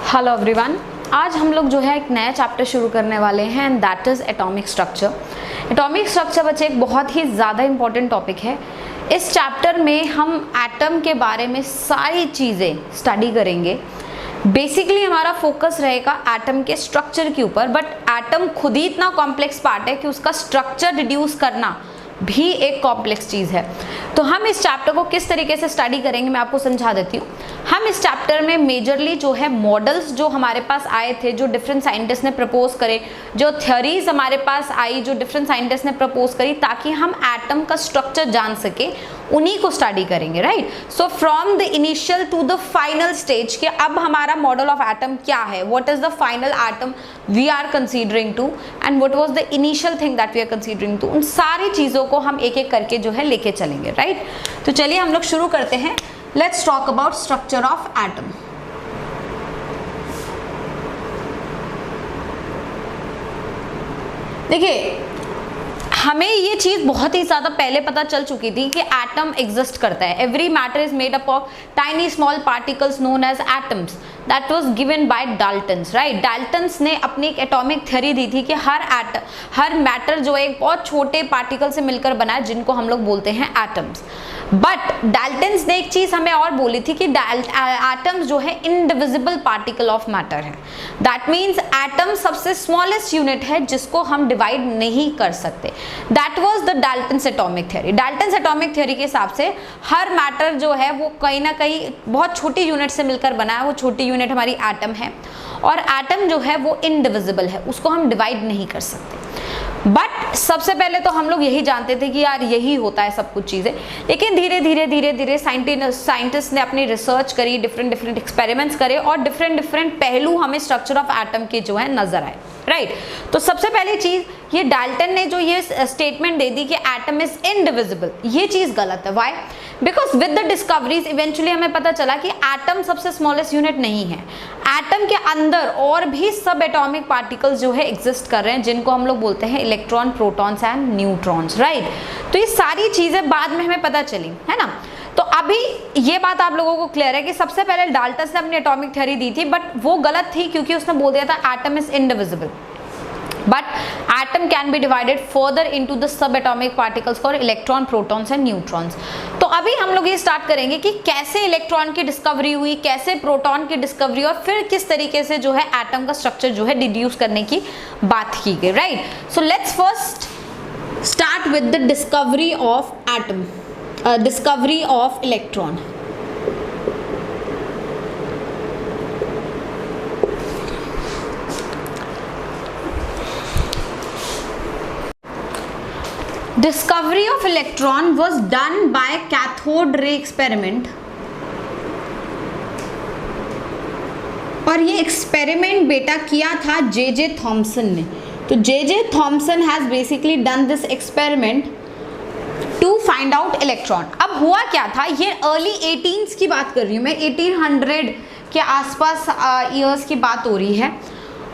Hello everyone, आज हम लोग जो है एक नया चैप्टर शुरू करने वाले हैं and that is atomic structure. Atomic structure बच्चे एक बहुत ही ज़्यादा इंपॉर्टेंट टॉपिक है। इस चैप्टर में हम एटम के बारे में सारी चीज़ें स्टडी करेंगे। बेसिकली हमारा फोकस रहेगा एटम के स्ट्रक्चर के ऊपर, बट एटम खुद ही इतना कॉम्प्लेक्स पार्ट है कि उसका स्ट्रक्चर डिड्यूस करना भी एक कॉम्प्लेक्स चीज़ है। तो हम इस चैप्टर को किस तरीके से स्टडी करेंगे मैं आपको समझा देती हूँ। हम इस चैप्टर में मेजरली जो है मॉडल्स जो हमारे पास आए थे, जो डिफरेंट साइंटिस्ट ने प्रपोज करे, जो थ्योरीज हमारे पास आई जो डिफरेंट साइंटिस्ट ने प्रपोज करी, ताकि हम एटम का स्ट्रक्चर जान सके, उन्हीं को स्टडी करेंगे। Right, so from the initial to the final stage के अब हमारा मॉडल ऑफ एटम क्या है, what is the final atom we are considering to and what was the initial thing that we are considering to, उन सारी चीज़ों को हम एक एक करके जो है लेके चलेंगे। राइट, तो चलिए हम लोग शुरू करते हैं। Let's talk about structure of atom. देखिए, हमें ये चीज बहुत ही ज्यादा पहले पता चल चुकी थी कि एटम एग्जिस्ट करता है। Every matter is made up of tiny small particles known as atoms. That was given by Daltons. Right, Daltons ने अपनी एक एटॉमिक थ्योरी दी थी कि हर मैटर जो है एक बहुत छोटे पार्टिकल से मिलकर बना है, जिनको हम लोग बोलते हैं एटम्स। बट डाल्टन्स ने एक चीज हमें और बोली थी कि एटम्स जो है इनडिविजिबल पार्टिकल ऑफ मैटर है। दैट मीन्स एटम सबसे स्मॉलेस्ट यूनिट है जिसको हम डिवाइड नहीं कर सकते। That was the Dalton's atomic theory. Dalton's atomic theory के हिसाब से हर मैटर जो है वो कहीं ना कहीं बहुत छोटी यूनिट से मिलकर बना है। वो छोटी यूनिट हमारी एटम है, और एटम जो है वो इनडिविजिबल है, उसको हम डिवाइड नहीं कर सकते। बट सबसे पहले तो हम लोग यही जानते थे कि यार यही होता है सब कुछ चीज़ें, लेकिन धीरे धीरे साइंटिस्ट ने अपनी रिसर्च करी, डिफरेंट एक्सपेरिमेंट्स करे, और डिफरेंट पहलू हमें स्ट्रक्चर ऑफ एटम के जो है नजर आए। राइट, तो सबसे पहली चीज ये डाल्टन ने जो ये स्टेटमेंट दे दी कि एटम इज इनडिविजिबल, ये चीज गलत है। Why? Because with the discoveries eventually हमें पता चला कि एटम सबसे स्मॉलेस्ट यूनिट नहीं है। एटम के अंदर और भी सब एटॉमिक पार्टिकल्स जो है एग्जिस्ट कर रहे हैं, जिनको हम लोग बोलते हैं electron, protons and neutrons. Right, तो ये सारी चीजें बाद में हमें पता चली, है ना। तो अभी ये बात आप लोगों को क्लियर है कि सबसे पहले डाल्टन ने अपनी एटॉमिक थ्योरी दी थी, बट वो गलत थी क्योंकि उसने बोल दिया था atom is indivisible. But atom can be divided further into the subatomic particles called electron, protons and neutrons. तो अभी हम लोग ये स्टार्ट करेंगे कि कैसे इलेक्ट्रॉन की डिस्कवरी हुई, कैसे प्रोटॉन की डिस्कवरी, और फिर किस तरीके से जो है एटम का स्ट्रक्चर जो है डिड्यूस करने की बात की गई। Right, so let's first start with the discovery of atom, discovery of electron. Discovery of electron was done by cathode ray experiment, और ये एक्सपेरिमेंट बेटा किया था जे थॉमसन ने। तो J Thomson has basically done this experiment to find out electron. अब हुआ क्या था, ये अर्ली 18s की बात कर रही हूँ मैं, 1800 के आसपास ईयर्स की बात हो रही है।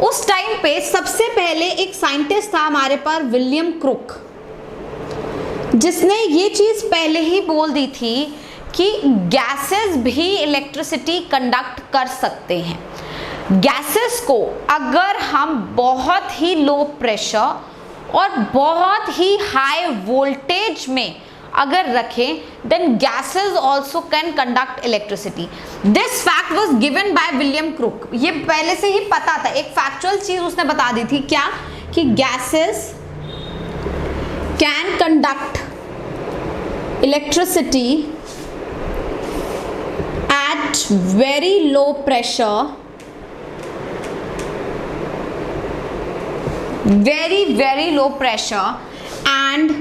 उस टाइम पे सबसे पहले एक साइंटिस्ट था हमारे पास, विलियम क्रुक, जिसने ये चीज पहले ही बोल दी थी कि गैसेस भी इलेक्ट्रिसिटी कंडक्ट कर सकते हैं। गैसेस को अगर हम बहुत ही लो प्रेशर और बहुत ही हाई वोल्टेज में अगर रखें, then gases also can conduct electricity. This fact was given by William Crook. ये पहले से ही पता था, एक फैक्चुअल चीज उसने बता दी थी, क्या कि gases can conduct electricity at very low pressure, very low pressure and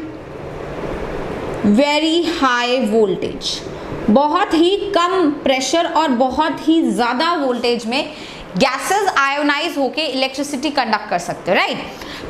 very high voltage। बहुत ही कम प्रेशर और बहुत ही ज़्यादा वोल्टेज में गैसेस आयोनाइज होके इलेक्ट्रिसिटी कंडक्ट कर सकते हैं। राइट,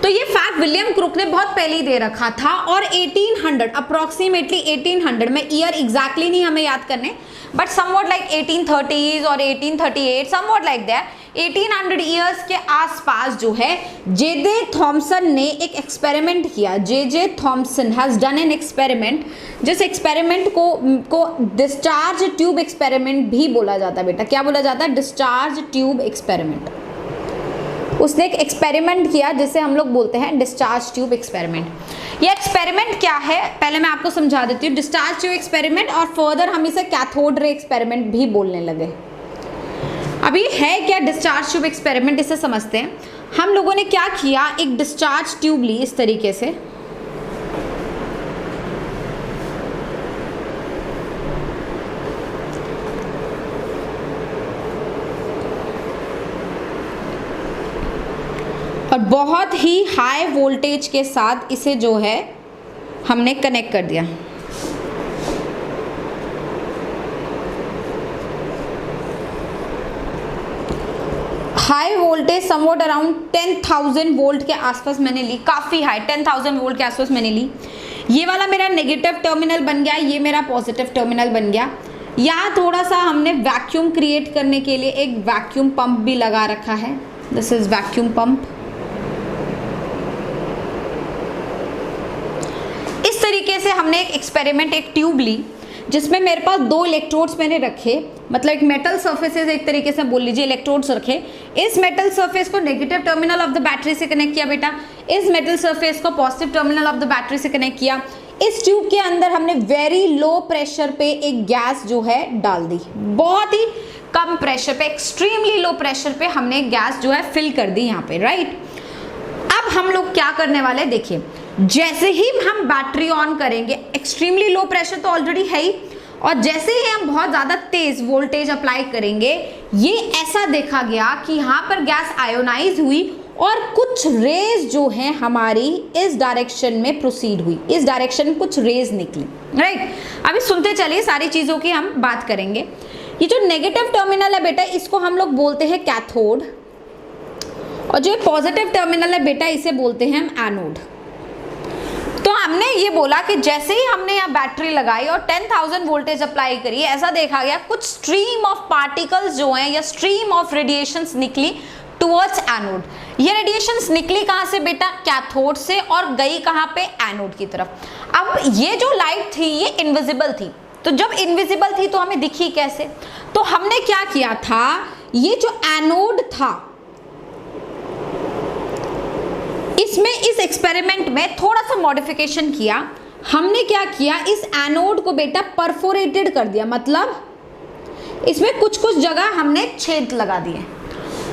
तो ये फैक्ट विलियम क्रुक ने बहुत पहले ही दे रखा था, और 1800 अप्रोक्सीमेटली 1800 में, ईयर एग्जैक्टली नहीं हमें याद करने, बट समवॉट लाइक 1830s और 1838 समवॉट लाइक दैट, 1800 ईयर्स के आसपास जो है जे थॉमसन ने एक एक्सपेरिमेंट किया। जे Thomson has done an experiment, जिस एक्सपेरिमेंट को डिस्चार्ज ट्यूब एक्सपेरिमेंट भी बोला जाता है बेटा। क्या बोला जाता है? Discharge tube experiment. उसने एक एक्सपेरिमेंट किया जिसे हम लोग बोलते हैं डिस्चार्ज ट्यूब एक्सपेरिमेंट। ये एक्सपेरिमेंट क्या है पहले मैं आपको समझा देती हूँ। डिस्चार्ज ट्यूब एक्सपेरिमेंट और फर्दर हम इसे कैथोड रे एक्सपेरिमेंट भी बोलने लगे। अभी है क्या डिस्चार्ज ट्यूब एक्सपेरिमेंट, इसे समझते हैं। हम लोगों ने क्या किया, एक डिस्चार्ज ट्यूब ली इस तरीके से, और बहुत ही हाई वोल्टेज के साथ इसे जो है हमने कनेक्ट कर दिया। High voltage somewhat around 10,000 volt के आसपास मैंने ली, काफ़ी हाई 10,000 वोल्ट के आसपास मैंने ली। ये वाला मेरा नेगेटिव टर्मिनल बन गया, ये मेरा पॉजिटिव टर्मिनल बन गया। यहाँ थोड़ा सा हमने वैक्यूम क्रिएट करने के लिए एक वैक्यूम पंप भी लगा रखा है। This is vacuum pump. इस तरीके से हमने एक एक्सपेरिमेंट, एक ट्यूब ली जिसमें मेरे पास 2 इलेक्ट्रोड्स मैंने रखे, मतलब एक मेटल सरफेसेस एक तरीके से बोल लीजिए इलेक्ट्रोड्स रखे। इस मेटल सरफेस को negative terminal of the battery से कनेक्ट किया बेटा, इस मेटल सरफेस को positive terminal of the battery से कनेक्ट किया। इस ट्यूब के अंदर हमने वेरी लो प्रेशर पे एक गैस जो है डाल दी, बहुत ही कम प्रेशर पे, एक्सट्रीमली लो प्रेशर पे हमने गैस जो है फिल कर दी यहाँ पे, राइट। अब हम लोग क्या करने वाले, देखिए जैसे ही हम बैटरी ऑन करेंगे, एक्सट्रीमली लो प्रेशर तो ऑलरेडी है ही, और जैसे ही हम बहुत ज़्यादा तेज वोल्टेज अप्लाई करेंगे, ये ऐसा देखा गया कि यहाँ पर गैस आयोनाइज हुई और कुछ रेज जो है हमारी इस डायरेक्शन में प्रोसीड हुई, इस डायरेक्शन में कुछ रेज निकली, राइट। अभी सुनते चलिए, सारी चीज़ों की हम बात करेंगे। ये जो नेगेटिव टर्मिनल है बेटा, इसको हम लोग बोलते हैं कैथोड, और जो पॉजिटिव टर्मिनल है बेटा, इसे बोलते हैं हम एनोड। तो हमने ये बोला कि जैसे ही हमने यहाँ बैटरी लगाई और 10,000 वोल्टेज अप्लाई करी, ऐसा देखा गया कुछ स्ट्रीम ऑफ पार्टिकल्स जो हैं या स्ट्रीम ऑफ रेडिएशंस निकली टुवर्ड्स एनोड। ये रेडिएशंस निकली कहाँ से बेटा? कैथोड से, और गई कहाँ पे? एनोड की तरफ। अब ये जो लाइट थी ये इनविजिबल थी, तो जब इनविजिबल थी तो हमें दिखी कैसे? तो हमने क्या किया था, ये जो एनोड था इसमें इस एक्सपेरिमेंट में थोड़ा सा मॉडिफिकेशन किया। हमने क्या किया, इस एनोड को बेटा परफोरेटेड कर दिया, मतलब इसमें कुछ कुछ जगह हमने छेद लगा दिए।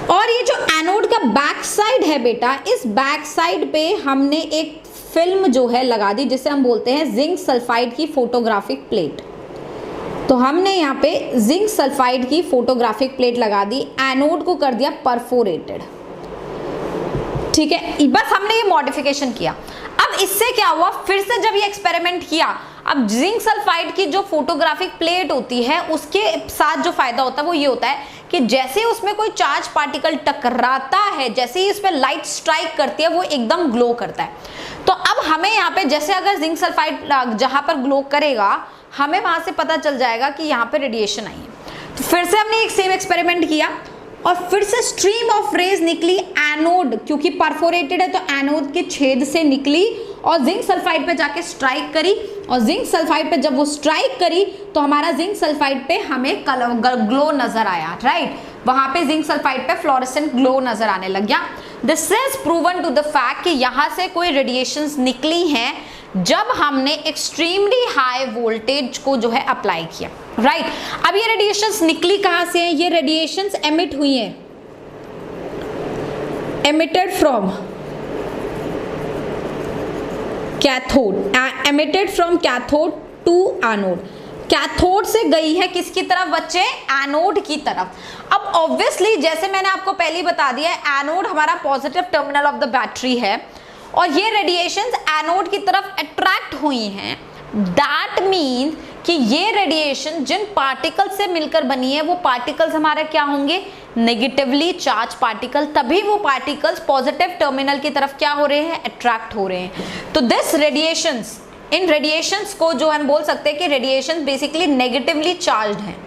और ये जो एनोड का बैक साइड है बेटा, इस बैक साइड पे हमने एक फिल्म जो है लगा दी, जिसे हम बोलते हैं जिंक सल्फाइड की फोटोग्राफिक प्लेट। तो हमने यहाँ पे जिंक सल्फाइड की फोटोग्राफिक प्लेट लगा दी, एनोड को कर दिया परफोरेटेड, ठीक है। बस हमने ये मॉडिफिकेशन किया। अब इससे क्या हुआ, फिर से जब ये एक्सपेरिमेंट किया, अब जिंक सल्फाइड की जो फोटोग्राफिक प्लेट होती है उसके साथ जो फायदा होता है वो ये होता है कि जैसे उसमें कोई चार्ज पार्टिकल टकराता है, जैसे ही उस पर लाइट स्ट्राइक करती है वो एकदम ग्लो करता है। तो अब हमें यहाँ पे जैसे अगर जिंक सल्फाइड जहाँ पर ग्लो करेगा, हमें वहाँ से पता चल जाएगा कि यहाँ पे रेडिएशन आई है। तो फिर से हमने एक सेम एक्सपेरिमेंट किया और फिर से स्ट्रीम ऑफ रेज निकली एनोड, क्योंकि परफोरेटेड है तो एनोड के छेद से निकली और जिंक सल्फाइड पे जाके स्ट्राइक करी, और जिंक सल्फाइड पे जब वो स्ट्राइक करी तो हमारा जिंक सल्फाइड पे हमें ग्लो नजर आया, राइट। वहां पे जिंक सल्फाइड पे फ्लोरेसेंट ग्लो नजर आने लग गया। This is proven to the fact कि यहाँ से कोई रेडिएशंस निकली हैं जब हमने एक्सट्रीमली हाई वोल्टेज को जो है अप्लाई किया, राइट। अब ये रेडिएशंस निकली कहां से हैं? ये रेडिएशंस एमिट हुई हैं, emitted from cathode, emitted from cathode to anode. Cathode से गई है किसकी तरफ बच्चे? एनोड की तरफ। अब ऑब्वियसली जैसे मैंने आपको पहले ही बता दिया, एनोड हमारा positive terminal of the battery है और ये रेडिएशंस एनोड की तरफ अट्रैक्ट हुई हैं। दैट मीन्स कि ये रेडिएशन जिन पार्टिकल से मिलकर बनी है वो पार्टिकल्स हमारे क्या होंगे? Negatively charge particle. तभी वो पार्टिकल्स पॉजिटिव टर्मिनल की तरफ क्या हो रहे हैं? अट्रैक्ट हो रहे हैं। तो दिस रेडिएशंस, इन रेडिएशंस को जो हम बोल सकते हैं कि रेडिएशन बेसिकली नेगेटिवली चार्ज्ड हैं,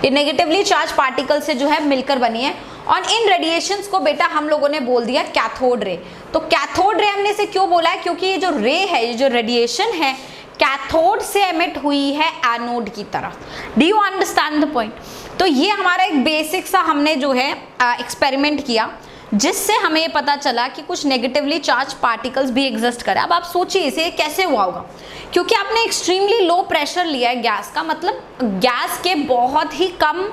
ये नेगेटिवली चार्ज पार्टिकल से जो है मिलकर बनी है और इन रेडिएशंस को बेटा हम लोगों ने बोल दिया कैथोड रे। तो कैथोड रे हमने इसे क्यों बोला है, क्योंकि ये जो रे है, ये जो रेडिएशन है, कैथोड से एमिट हुई है एनोड की तरफ। Do you understand the point? तो ये हमारा एक बेसिक सा हमने जो है एक्सपेरिमेंट किया, जिससे हमें ये पता चला कि कुछ नेगेटिवली चार्ज पार्टिकल्स भी एग्जिस्ट करे। अब आप सोचिए इसे कैसे हुआ होगा, क्योंकि आपने एक्सट्रीमली लो प्रेशर लिया है गैस का, मतलब गैस के बहुत ही कम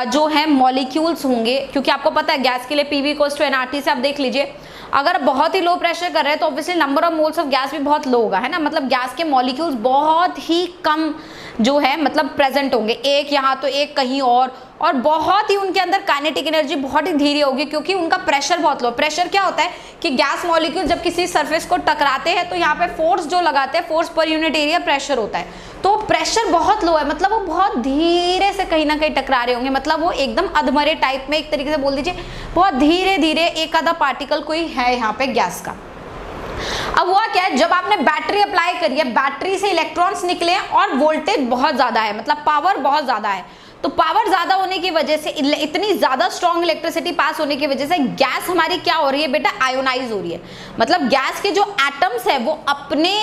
जो है मॉलिक्यूल्स होंगे, क्योंकि आपको पता है गैस के लिए PV = nRT से आप देख लीजिए, अगर बहुत ही लो प्रेशर कर रहे हैं तो obviously number of moles of gas भी बहुत लो होगा, है ना, मतलब गैस के मॉलिक्यूल्स बहुत ही कम जो है मतलब प्रेजेंट होंगे, एक यहाँ तो एक कहीं और बहुत ही उनके अंदर काइनेटिक एनर्जी बहुत ही धीरे होगी, क्योंकि उनका प्रेशर बहुत लो। प्रेशर क्या होता है कि गैस मॉलिक्यूल जब किसी सरफेस को टकराते हैं तो यहाँ पे फोर्स जो लगाते हैं, force per unit area pressure होता है, तो प्रेशर बहुत लो है, मतलब वो बहुत धीरे से कहीं ना कहीं टकरा रहे होंगे, मतलब वो एकदम अधमरे टाइप में, एक तरीके से बोल दीजिए बहुत धीरे धीरे एक आधा पार्टिकल कोई है यहाँ पे गैस का। अब हुआ क्या है, जब आपने बैटरी अप्लाई करी है, बैटरी से इलेक्ट्रॉन्स निकले और वोल्टेज बहुत ज्यादा है, मतलब पावर बहुत ज्यादा है, तो पावर ज्यादा होने की वजह से, इतनी ज्यादा स्ट्रॉन्ग इलेक्ट्रिसिटी पास होने की वजह से गैस हमारी क्या हो रही है बेटा, आयोनाइज हो रही है। मतलब गैस के जो एटम्स है वो अपने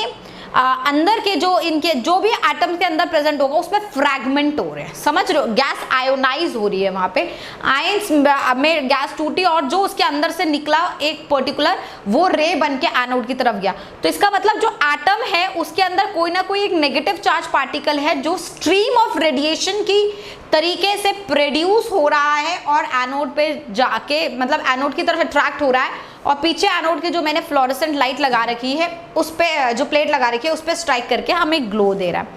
अंदर के जो इनके जो भी एटम्स के अंदर प्रेजेंट होगा उसमें फ्रैगमेंट हो रहे हैं, समझ रहे हो, गैस आयोनाइज हो रही है, वहां पे आयंस में गैस टूटी और जो उसके अंदर से निकला एक पर्टिकुलर वो रे बन के एनोड की तरफ गया। तो इसका मतलब जो एटम है उसके अंदर कोई ना कोई एक नेगेटिव चार्ज पार्टिकल है जो स्ट्रीम ऑफ रेडिएशन की तरीके से प्रोड्यूस हो रहा है और एनोड पे जाके मतलब एनोड की तरफ अट्रैक्ट हो रहा है, और पीछे एनोड के जो मैंने फ्लोरेसेंट लाइट लगा रखी है उस पे जो प्लेट लगा रखी है उस पे स्ट्राइक करके हमें ग्लो दे रहा है।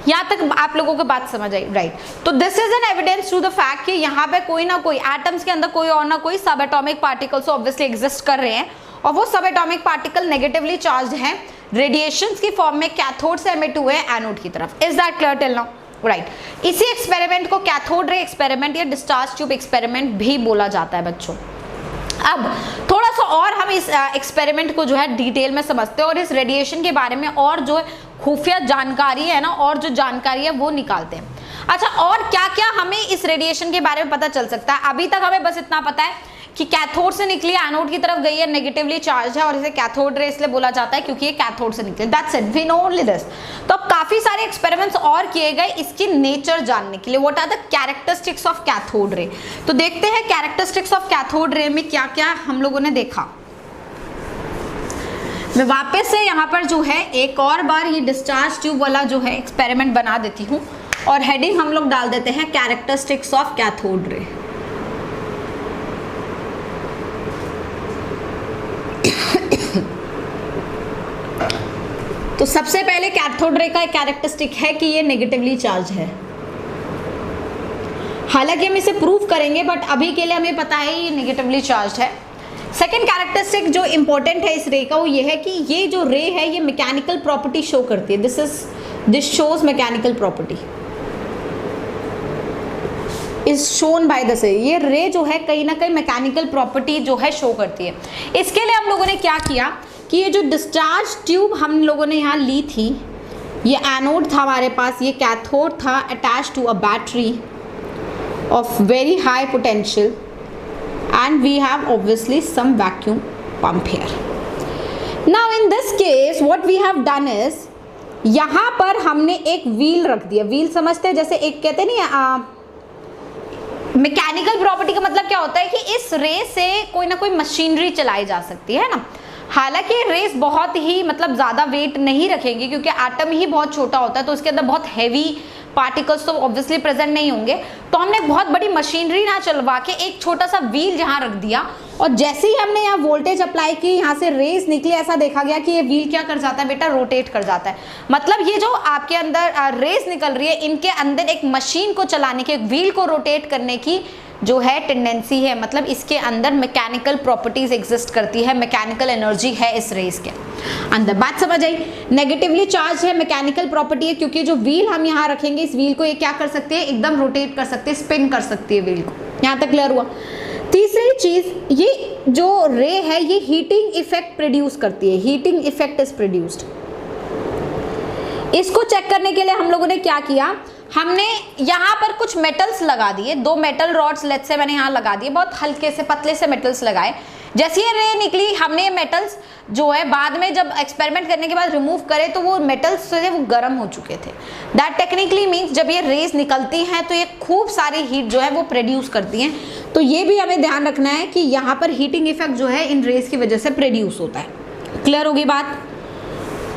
यहाँ तक आप लोगों को बात समझ आई, राइट? तो this is an evidence to the fact कि यहाँ पे कोई ना कोई एटम्स के अंदर कोई और ना कोई सब एटॉमिक पार्टिकल्स ऑब्वियसली एग्जिस्ट कर रहे हैं, और वो सब एटॉमिक पार्टिकल नेगेटिवली चार्ज हैं, रेडिएशंस की फॉर्म में कैथोड से एमिट हुए हैं एनोड की तरफ। Is that clear till now? Right. इसी एक्सपेरिमेंट को कैथोड रे एक्सपेरिमेंट या डिस्चार्ज ट्यूब एक्सपेरिमेंट भी बोला जाता है बच्चों। अब थोड़ा सा और हम इस एक्सपेरिमेंट को जो है डिटेल में समझते हैं और इस रेडिएशन के बारे में और जो खुफिया जानकारी है ना, और जो जानकारी है वो निकालते हैं। अच्छा, और क्या क्या हमें इस रेडिएशन के बारे में पता चल सकता है? अभी तक हमें बस इतना पता है कि कैथोड से निकली एनोड की तरफ गई है, नेगेटिवली चार्ज है, और इसे कैथोड रे इसलिए बोला जाता है क्योंकि ये कैथोड से निकले। That's it, we know only this. तो अब काफी सारे एक्सपेरिमेंट्स और किए गए इसकी नेचर जानने के लिए। What are the characteristics of cathode ray? तो देखते हैं कैरेक्टरिस्टिक्स ऑफ कैथोड रे में क्या क्या हम लोगों ने देखा। मैं वापस से यहाँ पर जो है एक और बार ये डिस्चार्ज ट्यूब वाला जो है एक्सपेरिमेंट बना देती हूँ, और हेडिंग हम लोग डाल देते हैं कैरेक्टरिस्टिक्स ऑफ कैथोड रे। तो सबसे पहले कैथोड रे का एक कैरेक्टरिस्टिक है कि ये नेगेटिवली चार्ज है। हालांकि हम इसे प्रूव करेंगे, बट अभी के लिए हमें पता है ये नेगेटिवली चार्ज है। सेकेंड कैरेक्टरिस्टिक जो इंपॉर्टेंट है इस रे का वो ये है कि ये जो रे है ये मैकेनिकल प्रॉपर्टी शो करती है। This shows mechanical property is shown by the रे। ये रे जो है कहीं ना कहीं मैकेनिकल प्रॉपर्टी जो है शो करती है। इसके लिए हम लोगों ने क्या किया कि ये जो डिस्चार्ज ट्यूब हम लोगों ने यहाँ ली थी, ये एनोड था हमारे पास, ये कैथोड था attach to a battery of very high potential, and we have obviously some vacuum pump here. Now in this case what we have done is, यहाँ पर हमने एक व्हील रख दिया। व्हील समझते हैं, जैसे एक कहते नहीं मैकेनिकल प्रॉपर्टी का मतलब क्या होता है कि इस रे से कोई ना कोई मशीनरी चलाई जा सकती है ना। हालांकि रेस बहुत ही मतलब ज़्यादा वेट नहीं रखेंगे क्योंकि एटम ही बहुत छोटा होता है, तो उसके अंदर बहुत हैवी पार्टिकल्स तो ऑब्वियसली प्रेजेंट नहीं होंगे। तो हमने बहुत बड़ी मशीनरी ना चलवा के एक छोटा सा व्हील यहाँ रख दिया, और जैसे ही हमने यहाँ वोल्टेज अप्लाई की, यहाँ से रेस निकली, ऐसा देखा गया कि ये व्हील क्या कर जाता है बेटा, रोटेट कर जाता है। मतलब ये जो आपके अंदर रेस निकल रही है, इनके अंदर एक मशीन को चलाने की, एक व्हील को रोटेट करने की जो है टेंडेंसी है। मतलब इसके अंदर मैकेनिकल प्रॉपर्टीज एग्जिस्ट करती है, मैकेनिकल एनर्जी है इस रेस के अंदर। बात समझ आई? नेगेटिवली चार्ज है, मैकेनिकल प्रॉपर्टी है, क्योंकि जो व्हील हम यहाँ रखेंगे, इस व्हील को ये क्या कर सकते हैं, एकदम रोटेट कर सकते हैं, स्पिन कर सकती है व्हील को। यहाँ तक क्लियर हुआ? तीसरी चीज, ये जो रे है ये हीटिंग इफेक्ट प्रोड्यूस करती है। Heating effect is produced. इसको चेक करने के लिए हम लोगों ने क्या किया, हमने यहाँ पर कुछ मेटल्स लगा दिए, 2 मेटल रॉड्स लेट्स से मैंने यहाँ लगा दिए, बहुत हल्के से पतले से मेटल्स लगाए। जैसे ये रे निकली, हमने ये मेटल्स जो है बाद में जब एक्सपेरिमेंट करने के बाद रिमूव करे तो वो मेटल्स थे वो गर्म हो चुके थे। दैट टेक्निकली मीन्स जब ये रेज निकलती हैं तो ये खूब सारी हीट जो है वो प्रोड्यूस करती हैं। तो ये भी हमें ध्यान रखना है कि यहाँ पर हीटिंग इफेक्ट जो है इन रेज की वजह से प्रोड्यूस होता है। क्लियर होगी बात।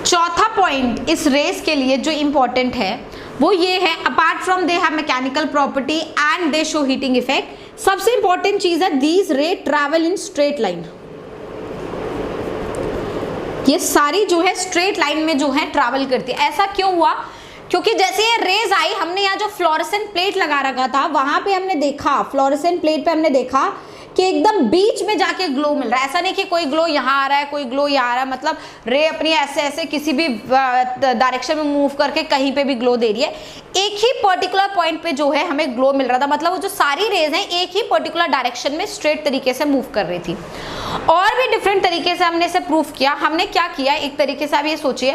चौथा पॉइंट इस रेस के लिए जो इंपॉर्टेंट है वो ये है, apart from they have mechanical property and they show heating effect, सबसे इंपॉर्टेंट चीज है दीज रे ट्रैवल इन स्ट्रेट लाइन। ये सारी जो है स्ट्रेट लाइन में जो है ट्रैवल करती है। ऐसा क्यों हुआ? क्योंकि जैसे ये रेज आई, हमने यहाँ जो फ्लोरेसेंट प्लेट लगा रखा था वहां पे हमने देखा, फ्लोरेसेंट प्लेट पे हमने देखा कि एकदम बीच में जाके ग्लो मिल रहा है। ऐसा नहीं कि कोई ग्लो यहाँ आ रहा है, कोई ग्लो यहाँ आ रहा है, मतलब रे अपनी ऐसे ऐसे किसी भी डायरेक्शन में मूव करके कहीं पे भी ग्लो दे रही है। एक ही पर्टिकुलर पॉइंट पे जो है हमें ग्लो मिल रहा था, मतलब वो जो सारी रेज हैं एक ही पर्टिकुलर डायरेक्शन में स्ट्रेट तरीके से मूव कर रही थी। और भी डिफरेंट तरीके से हमने इसे प्रूफ किया। हमने क्या किया, एक तरीके से आप ये सोचिए,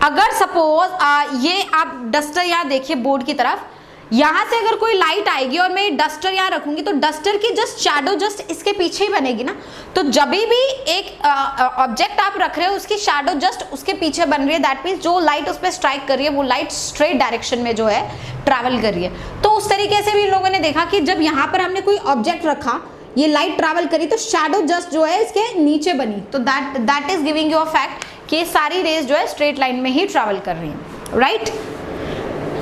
अगर सपोज ये आप डस्टर यहाँ देखिए बोर्ड की तरफ, यहाँ से अगर कोई लाइट आएगी और मैं डस्टर यहाँ रखूंगी तो डस्टर की जस्ट शैडो जस्ट इसके पीछे ही बनेगी ना। तो जब भी एक ऑब्जेक्ट आप रख रहे हो उसकी शैडो जस्ट उसके पीछे बन रही है, दैट मीन्स जो लाइट उस पर स्ट्राइक कर रही है वो लाइट स्ट्रेट डायरेक्शन में जो है ट्रैवल कर रही है। तो उस तरीके से भी लोगों ने देखा कि जब यहाँ पर हमने कोई ऑब्जेक्ट रखा, ये लाइट ट्रैवल करी तो शैडो जस्ट जो है इसके नीचे बनी। तो that is giving you a fact कि ये सारी रेज जो है स्ट्रेट लाइन में ही ट्रैवल कर रही है, राइट।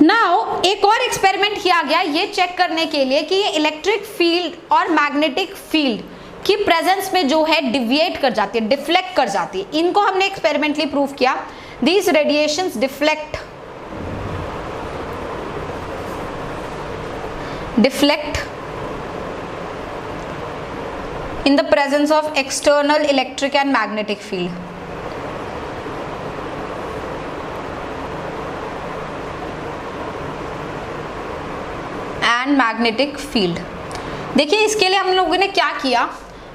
नाउ एक और एक्सपेरिमेंट किया गया ये चेक करने के लिए कि ये इलेक्ट्रिक फील्ड और मैग्नेटिक फील्ड की प्रेजेंस में जो है डिविएट कर जाती है, डिफ्लेक्ट कर जाती है। इनको हमने एक्सपेरिमेंटली प्रूव किया। These radiations deflect in the presence of external electric and magnetic field. And magnetic field. देखिए इसके लिए हम लोगों ने क्या किया,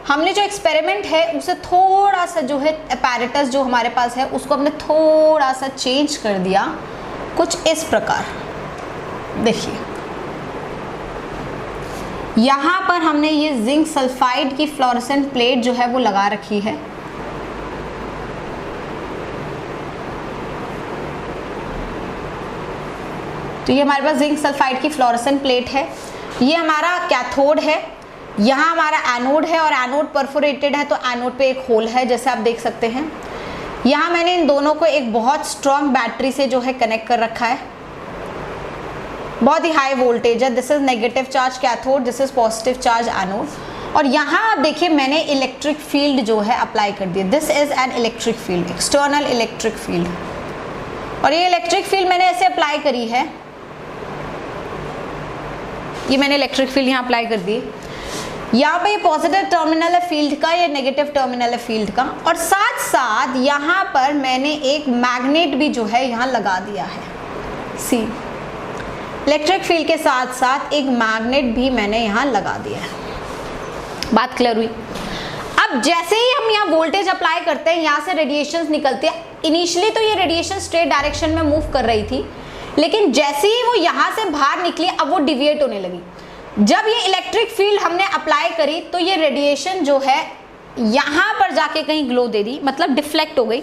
हमने जो एक्सपेरिमेंट है उसे थोड़ा सा जो है अपैरेटस जो हमारे पास है उसको हमने थोड़ा सा चेंज कर दिया, कुछ इस प्रकार। देखिए यहाँ पर हमने ये जिंक सल्फाइड की फ्लोरेसेंट प्लेट जो है वो लगा रखी है। तो ये हमारे पास जिंक सल्फाइड की फ्लोरेसेंट प्लेट है। ये हमारा कैथोड है, यहाँ हमारा एनोड है और एनोड परफोरेटेड है तो एनोड पे एक होल है जैसे आप देख सकते हैं। यहाँ मैंने इन दोनों को एक बहुत स्ट्रॉन्ग बैटरी से जो है कनेक्ट कर रखा है, बहुत ही हाई वोल्टेज है। This is negative charge cathode, this is positive charge anode. और यहाँ आप देखिए मैंने इलेक्ट्रिक फील्ड जो है अप्लाई कर दी। This is an electric field, external electric field. और ये इलेक्ट्रिक फील्ड मैंने ऐसे अप्लाई करी है, ये मैंने इलेक्ट्रिक फील्ड यहाँ अप्लाई कर दी। यहाँ पे ये पॉजिटिव टर्मिनल है फील्ड का, ये नेगेटिव टर्मिनल है फील्ड का। और साथ साथ यहाँ पर मैंने एक मैग्नेट भी जो है यहाँ लगा दिया है। सी इलेक्ट्रिक फील्ड के साथ साथ एक मैग्नेट भी मैंने यहाँ लगा दिया है। बात क्लियर हुई। अब जैसे ही हम यहाँ वोल्टेज अप्लाई करते हैं यहाँ से रेडिएशंस निकलती है। इनिशियली तो ये रेडिएशन स्ट्रेट डायरेक्शन में मूव कर रही थी, लेकिन जैसे ही वो यहाँ से बाहर निकली अब वो डिविएट होने लगी। जब ये इलेक्ट्रिक फील्ड हमने अप्लाई करी तो ये रेडिएशन जो है यहाँ पर जाके कहीं ग्लो दे दी, मतलब डिफ्लेक्ट हो गई।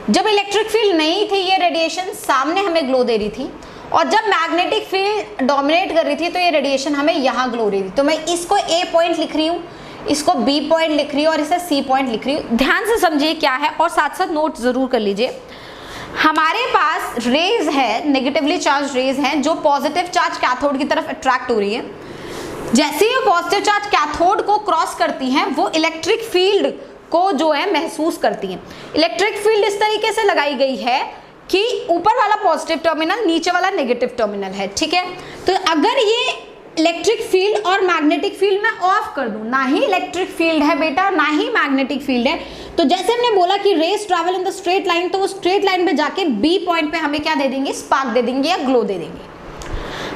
जब इलेक्ट्रिक फील्ड नहीं थी ये रेडिएशन सामने हमें ग्लो दे रही थी, और जब मैग्नेटिक फील्ड डोमिनेट कर रही थी तो ये रेडिएशन हमें यहाँ ग्लो दे रही थी। तो मैं इसको ए पॉइंट लिख रही हूँ, इसको बी पॉइंट लिख रही हूँ और इसे सी पॉइंट लिख रही हूँ। ध्यान से समझिए क्या है और साथ साथ नोट जरूर कर लीजिए। हमारे पास रेज है, नेगेटिवली चार्ज रेज हैं जो पॉजिटिव चार्ज कैथोड की तरफ अट्रैक्ट हो रही है। जैसे ही पॉजिटिव चार्ज कैथोड को क्रॉस करती हैं वो इलेक्ट्रिक फील्ड को जो है महसूस करती हैं। इलेक्ट्रिक फील्ड इस तरीके से लगाई गई है कि ऊपर वाला पॉजिटिव टर्मिनल, नीचे वाला नेगेटिव टर्मिनल है, ठीक है। तो अगर ये इलेक्ट्रिक फील्ड और मैग्नेटिक फील्ड मैं ऑफ कर दूं, ना ही इलेक्ट्रिक फील्ड है बेटा ना ही मैग्नेटिक फील्ड है, तो जैसे हमने बोला कि raise travel in the straight line, तो वो स्ट्रेट लाइन पे जाके बी पॉइंट पे हमें क्या दे देंगे, स्पार्क दे देंगे या ग्लो दे देंगे।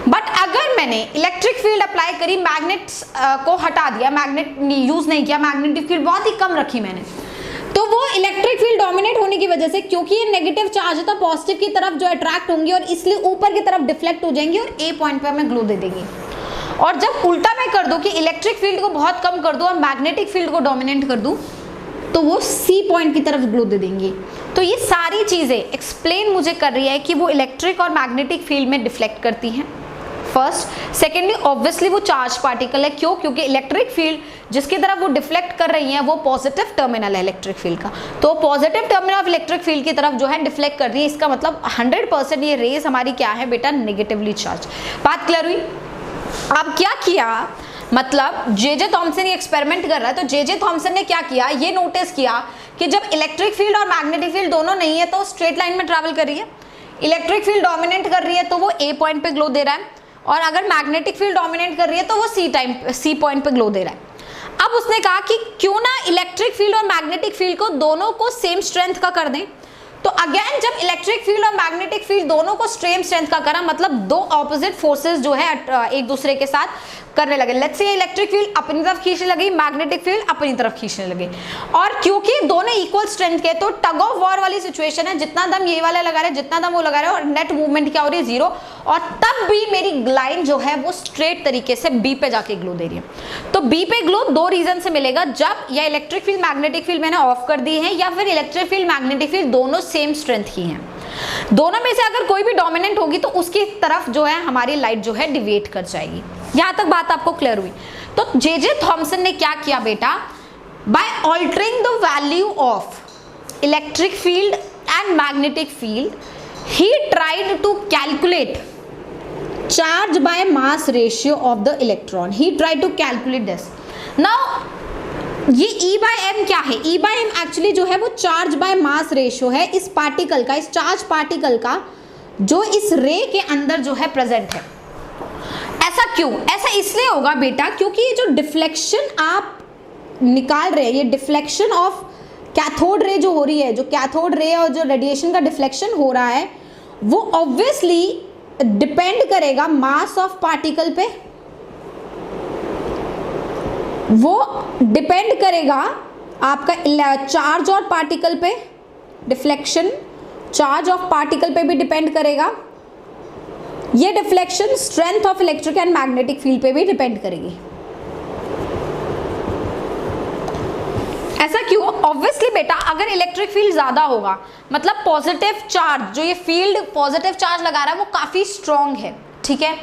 बट अगर मैंने इलेक्ट्रिक फील्ड अप्लाई करी, मैग्नेट्स को हटा दिया, मैग्नेट यूज नहीं किया, मैग्नेटिक फील्ड बहुत ही कम रखी मैंने, तो वो इलेक्ट्रिक फील्ड डोमिनेट होने की वजह से, क्योंकि ये नेगेटिव चार्ज है तो पॉजिटिव की तरफ जो अट्रैक्ट होंगी और इसलिए ऊपर की तरफ डिफ्लेक्ट हो जाएंगी और ए पॉइंट पे हमें ग्लो दे देंगी। और जब उल्टा मैं कर दूं कि इलेक्ट्रिक फील्ड को बहुत कम कर दूं और मैग्नेटिक फील्ड को डोमिनेट कर दूं, तो वो सी पॉइंट की तरफ ग्लो दे देंगी। तो ये सारी चीजें एक्सप्लेन मुझे कर रही है कि वो इलेक्ट्रिक और मैग्नेटिक फील्ड में डिफ्लेक्ट करती हैं, फर्स्ट। सेकेंडली ऑब्वियसली वो चार्ज पार्टिकल है, क्यों? क्योंकि इलेक्ट्रिक फील्ड जिसकी तरफ वो डिफ्लेक्ट कर रही है वो पॉजिटिव टर्मिनल है इलेक्ट्रिक फील्ड का, तो positive terminal of electric field की तरफ जो है डिफ्लेक्ट कर रही है। इसका मतलब 100% ये रेज हमारी क्या है बेटा? Negatively charge. बात क्लियर हुई? अब क्या किया, मतलब जे थॉमसन ये एक्सपेरिमेंट कर रहा है, तो जे थॉमसन ने क्या किया, ये नोटिस किया कि जब इलेक्ट्रिक फील्ड और मैग्नेटिक फील्ड दोनों नहीं है तो स्ट्रेट लाइन में ट्रैवल कर रही है। इलेक्ट्रिक फील्ड डोमिनेट कर रही है तो वो ए पॉइंट पे ग्लो दे रहा है, और अगर मैग्नेटिक फील्ड डोमिनेट कर रही है तो वो सी पॉइंट पे ग्लो दे रहा है। अब उसने कहा कि क्यों ना इलेक्ट्रिक फील्ड और मैग्नेटिक फील्ड को दोनों को सेम स्ट्रेंथ का कर दें। तो अगेन जब इलेक्ट्रिक फील्ड और मैग्नेटिक फील्ड दोनों को सेम स्ट्रेंथ का करा, मतलब दो ऑपोजिट फोर्सेस जो है एक दूसरे के साथ करने लगे। लेट्स से इलेक्ट्रिक फील्ड अपनी तरफ खींचने लगी, मैग्नेटिक फील्ड अपनी तरफ खींचने लगे, और क्योंकि दोनों इक्वल स्ट्रेंथ के, तो टग ऑफ वॉर वाली सिचुएशन है, जितना दम ये वाला लगा रहे हैं जितना दम वो लगा रहे हैं, और नेट मूवमेंट क्या हो रही है? जीरो। और तब भी मेरी लाइन जो है वो स्ट्रेट तरीके से बी पे जाके ग्लो दे रही है। तो बी पे ग्लो दो रीजन से मिलेगा, जब या इलेक्ट्रिक फील्ड मैग्नेटिक फील्ड मैंने ऑफ कर दी है, या फिर इलेक्ट्रिक फील्ड मैग्नेटिक फील्ड दोनों सेम स्ट्रेंथ की हैं। दोनों में से अगर कोई भी डोमिनेंट होगी तो उसकी तरफ जो है हमारी लाइट जो है डिवेट कर जाएगी। यहां तक बात आपको क्लियर हुई? तो जे थॉमसन ने क्या किया बेटा, by altering the value of electric field and magnetic field, he tried to calculate charge by mass ratio of the electron. He tried to calculate this. Now ये E बाय एम क्या है? E by am actually जो है वो charge by mass ratio है इस particle का, इस चार्ज पार्टिकल का, जो इस रे के अंदर जो है प्रेजेंट है। ऐसा क्यों? ऐसा इसलिए होगा बेटा क्योंकि ये जो डिफ्लेक्शन आप निकाल रहे हैं, ये डिफ्लेक्शन ऑफ कैथोड रे जो हो रही है, जो कैथोड रे और जो रेडिएशन का डिफ्लेक्शन हो रहा है, वो ऑब्वियसली डिपेंड करेगा मास ऑफ पार्टिकल पे, वो डिपेंड करेगा आपका चार्ज और पार्टिकल पे, डिफ्लेक्शन चार्ज ऑफ पार्टिकल पे भी डिपेंड करेगा, ये deflection strength of electric and magnetic field पे भी डिपेंड करेगी। ऐसा क्यों? ऑब्वियसली बेटा अगर इलेक्ट्रिक फील्ड ज्यादा होगा, मतलब पॉजिटिव चार्ज, जो ये फील्ड पॉजिटिव चार्ज लगा रहा है वो काफी स्ट्रॉन्ग है, ठीक है,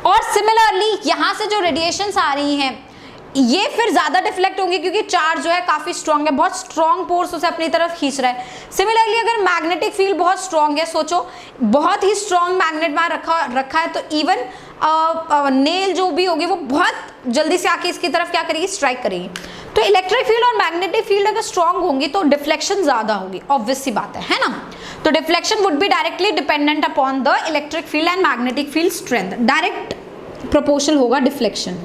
और सिमिलरली यहां से जो रेडिएशंस आ रही हैं ये फिर ज्यादा डिफ्लेक्ट होंगे क्योंकि चार्ज जो है काफी स्ट्रॉन्ग है, बहुत स्ट्रॉन्ग फोर्स उसे अपनी तरफ खींच रहा है। सिमिलरली अगर मैग्नेटिक फील्ड बहुत स्ट्रॉन्ग है, सोचो बहुत ही स्ट्रॉन्ग मैग्नेट वहां रखा है, तो इवन नेल जो भी होगी वो बहुत जल्दी से आके इसकी तरफ क्या करेगी? स्ट्राइक करेगी। तो इलेक्ट्रिक फील्ड और मैग्नेटिक फील्ड अगर स्ट्रॉन्ग होंगी तो डिफ्लेक्शन ज्यादा होगी, ऑब्वियस सी बात है ना। तो deflection would be directly dependent upon the electric field and magnetic field strength, direct proportional होगा डिफ्लेक्शन।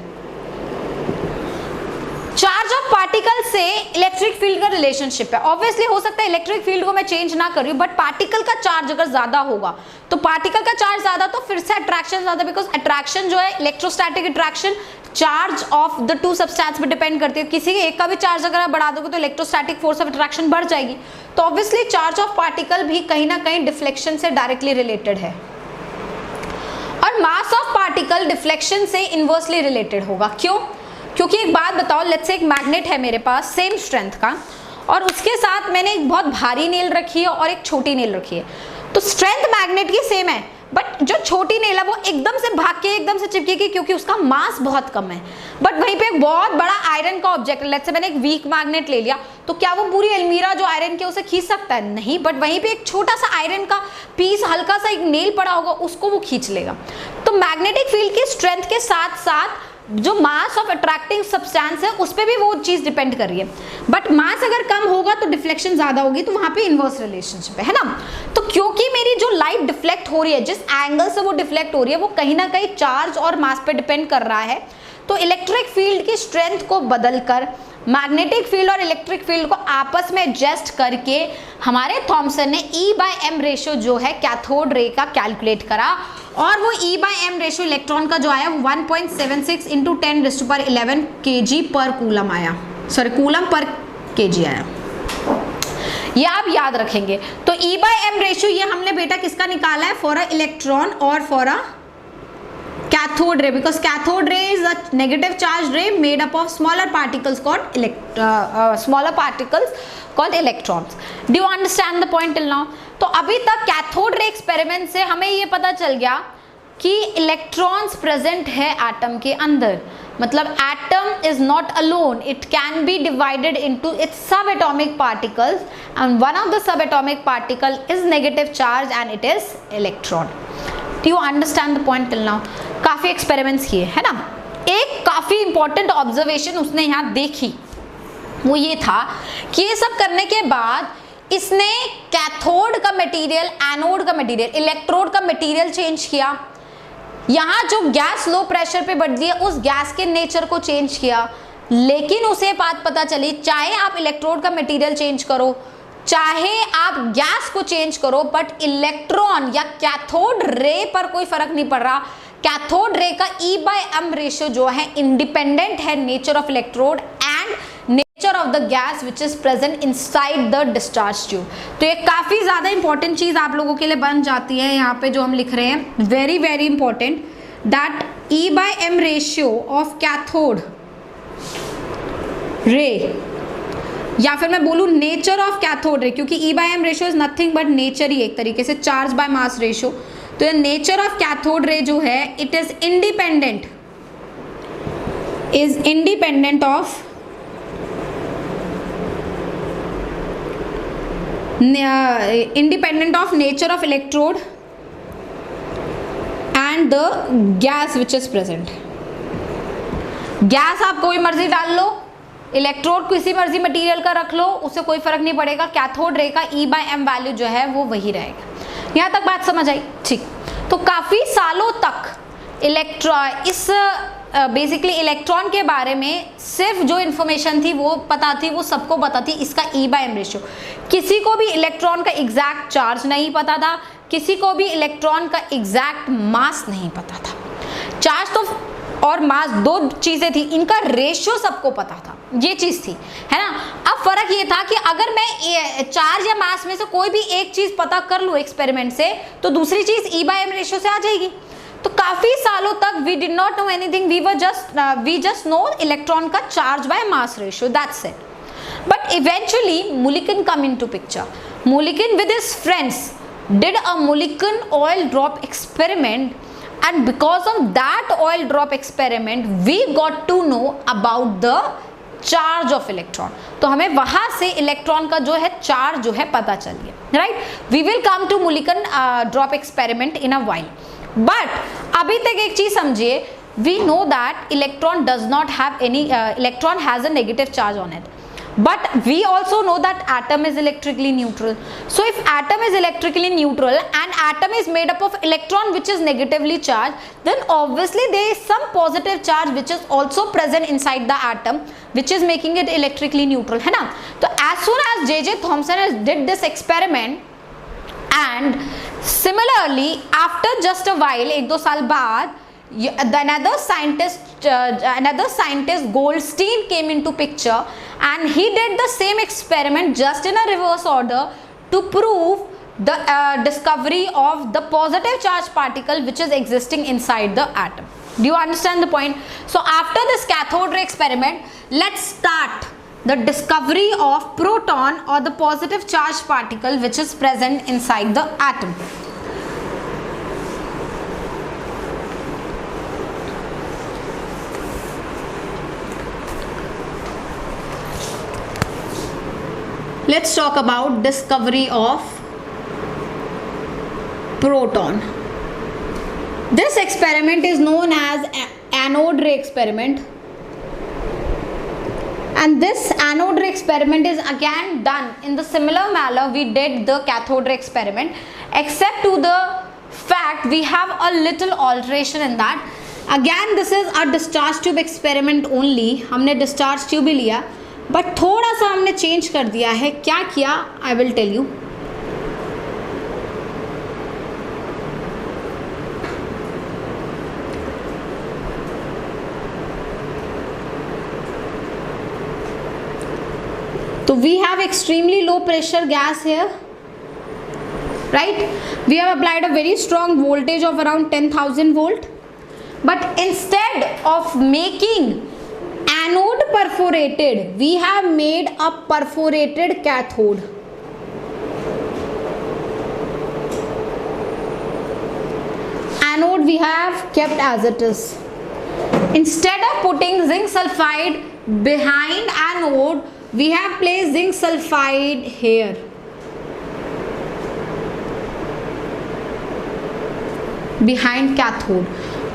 चार्ज ऑफ पार्टिकल से इलेक्ट्रिक फील्ड का रिलेशनशिप है। ऑब्वियसली हो सकता है इलेक्ट्रिक फील्ड को मैं चेंज ना करूं, बट पार्टिकल का चार्ज अगर ज्यादा होगा तो पार्टिकल का चार्ज ज्यादा तो फिर से अट्रैक्शन ज्यादा, बिकॉज अट्रैक्शन जो है electrostatic attraction charge of the two substance पे डिपेंड करती है। किसी एक का भी चार्ज अगर आप बढ़ा दोगे तो इलेक्ट्रोस्टैटिक फोर्स ऑफ अट्रैक्शन बढ़ जाएगी। तो ऑब्वियसली चार्ज ऑफ पार्टिकल भी कहीं ना कहीं डिफ्लेक्शन से डायरेक्टली रिलेटेड है, और मास ऑफ पार्टिकल डिफ्लेक्शन से इनवर्सली रिलेटेड होगा। क्यों? क्योंकि एक बात बताओ, लेट्स से एक मैग्नेट है मेरे पास सेम स्ट्रेंथ का, और उसके साथ मैंने एक बहुत भारी नेल रखी है और एक छोटी नेल रखी है, तो स्ट्रेंथ मैग्नेट की सेम है, बट जो छोटी नेल है वो एकदम से भाग के एकदम से चिपकेगी क्योंकि उसका मास बहुत कम है। बट वहीं पे एक बहुत बड़ा आयरन का ऑब्जेक्ट, लेट्स से मैंने एक वीक मैग्नेट ले लिया, तो क्या वो पूरी अलमीरा जो आयरन की उसे खींच सकता है? नहीं, बट वहीं पे एक छोटा सा आयरन का पीस, हल्का सा एक नेल पड़ा होगा, उसको वो खींच लेगा। तो मैग्नेटिक फील्ड की स्ट्रेंथ के साथ साथ जो मास ऑफ अट्रैक्टिंग सब्सटेंस है उस पर भी वो चीज डिपेंड कर रही है, बट मास अगर कम होगा तो डिफ्लेक्शन ज्यादा होगी, तो वहां पे इनवर्स रिलेशनशिप है ना। तो क्योंकि मेरी जो लाइट डिफ्लेक्ट हो रही है, जिस एंगल से वो डिफ्लेक्ट हो रही है, वो कहीं ना कहीं चार्ज और मास पे डिपेंड कर रहा है, तो इलेक्ट्रिक फील्ड की स्ट्रेंथ को बदलकर मैग्नेटिक फील्ड और इलेक्ट्रिक फील्ड को आपस में एडजस्ट करके हमारे थॉमसन ने E/m रेशियो जो है कैथोड रे का कैलकुलेट करा, और वो E/m रेशियो इलेक्ट्रॉन का जो आया वो 1.76 इंटू 10⁻11 kg पर कूलम आया, सॉरी कूलम पर kg आया। ये आप याद रखेंगे। तो E/m रेशियो ये हमने बेटा किसका निकाला है, फॉर अ इलेक्ट्रॉन और for a cathode ray, because cathode ray is a negative charged ray made up of smaller particles called electrons. Do you understand the point till now? तो अभी तक cathode ray experiment से हमें ये पता चल गया कि electrons present है atom के अंदर, मतलब atom is not alone, it can be divided into its subatomic particles and one of the subatomic particle is negative charge and it is electron. Do you understand the point till now? काफी experiments किए है ना। एक काफी important observation उसने यहाँ देखी, वो ये था कि ये सब करने के बाद इसने कैथोड का मटेरियल, एनोड का मटेरियल, इलेक्ट्रोड का मटेरियल चेंज किया। यहाँ जो गैस लो प्रेशर पे बढ़ गई है उस गैस के नेचर को चेंज किया, लेकिन उसे बात पता चली चाहे आप इलेक्ट्रोड का मटेरियल चेंज करो, चाहे आप गैस को चेंज करो, बट इलेक्ट्रॉन या कैथोड रे पर कोई फर्क नहीं पड़ रहा। कैथोड रे का E/m रेशियो जो है इंडिपेंडेंट है nature of electrode and nature of the gas which is present inside the discharge tube. तो ये काफी ज्यादा इंपॉर्टेंट चीज आप लोगों के लिए बन जाती है। यहाँ पे जो हम लिख रहे हैं very very important, that E/m ratio of cathode रे, या फिर मैं बोलूँ नेचर ऑफ कैथोड रे, क्योंकि E/m ratio is nothing but nature ही एक तरीके से चार्ज बाय मास रेशियो। तो ये नेचर ऑफ कैथोड रे जो है it is independent of nature of electrode and the gas which is present. Gas आप कोई मर्जी डाल लो, इलेक्ट्रोड किसी मर्जी मटेरियल का रख लो, उससे कोई फर्क नहीं पड़ेगा, कैथोड रे का E/m वैल्यू जो है वो वही रहेगा। यहाँ तक बात समझ आई? ठीक। तो काफी सालों तक बेसिकली इलेक्ट्रॉन के बारे में सिर्फ जो इन्फॉर्मेशन थी वो पता थी, वो सबको पता थी, इसका E/m रेशियो। किसी को भी इलेक्ट्रॉन का एग्जैक्ट चार्ज नहीं पता था, किसी को भी इलेक्ट्रॉन का एग्जैक्ट मास नहीं पता था। चार्ज तो और मास दो चीजें थी, इनका रेशियो सबको पता था, ये चीज थी, है ना। अब फर्क ये था कि अगर मैं चार्ज या मास में से कोई भी एक चीज पता कर लूं एक्सपेरिमेंट से, तो दूसरी चीज E/m रेशियो से आ जाएगी। तो काफी सालों तक we did not know anything, we just know electron का charge by mass ratio, that's it. But eventually Mulliken come into picture. Mulliken with his friends did a Mulliken oil drop experiment, and because of that oil drop experiment we got to know about the charge of electron. तो हमें वहां से electron का जो है charge जो है पता चल गया, right. We will come to Mulliken drop experiment in a while, but अभी तक एक चीज समझिए, we know that electron does not have any, electron has a negative charge on it, but we also know that atom is electrically neutral. So if atom is electrically neutral and atom is made up of electron which is negatively charged, then obviously there is some positive charge which is also present inside the atom which is making it electrically neutral, है ना। तो as soon as J.J. Thomson did this experiment, and similarly after just a while, एक दो साल बाद, another scientist Goldstein came into picture and he did the same experiment just in a reverse order to prove the discovery of the positive charge particle which is existing inside the atom. Do you understand the point? So after this cathode ray experiment, let's start the discovery of proton or the positive charge particle which is present inside the atom. Let's talk about discovery of proton. This experiment is known as anode ray experiment, and this anode ray experiment is again done in the similar manner we did the cathode ray experiment, except to the fact we have a little alteration in that. Again this is a discharge tube experiment only, हमने discharge tube ही लिया, but थोड़ा सा हमने change कर दिया है। क्या किया, आई विल टेल यू। तो we have extremely low pressure gas here, right? We have applied a very strong voltage of around 10,000 volt, but instead of making anode perforated, we have made a perforated cathode. Anode we have kept as it is. Instead of putting zinc sulfide behind anode, we have placed zinc sulfide here. Behind cathode.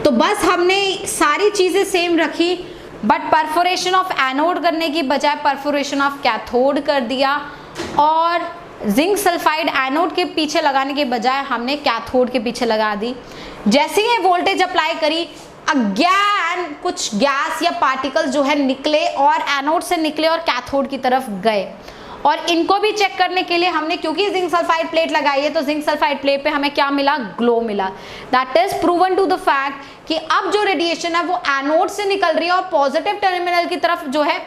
तो बस हमने सारी चीजें same रखी, but perforation of anode करने की बजाय perforation of cathode कर दिया, और जिंक सल्फाइड एनोड के पीछे लगाने के बजाय हमने कैथोड के पीछे लगा दी। जैसे ही वोल्टेज अप्लाई करी, अगेन कुछ गैस या पार्टिकल जो है निकले और एनोड से निकले और कैथोड की तरफ गए। और इनको भी चेक करने के लिए हमने, क्योंकि जिंक सल्फाइड प्लेट लगाई है, तो जिंक सल्फाइड प्लेट पे हमें क्या मिला? ग्लो मिला। That is proven to the fact कि अब जो रेडिएशन है वो एनोड से निकल रही है और पॉजिटिव टर्मिनल की तरफ जो है,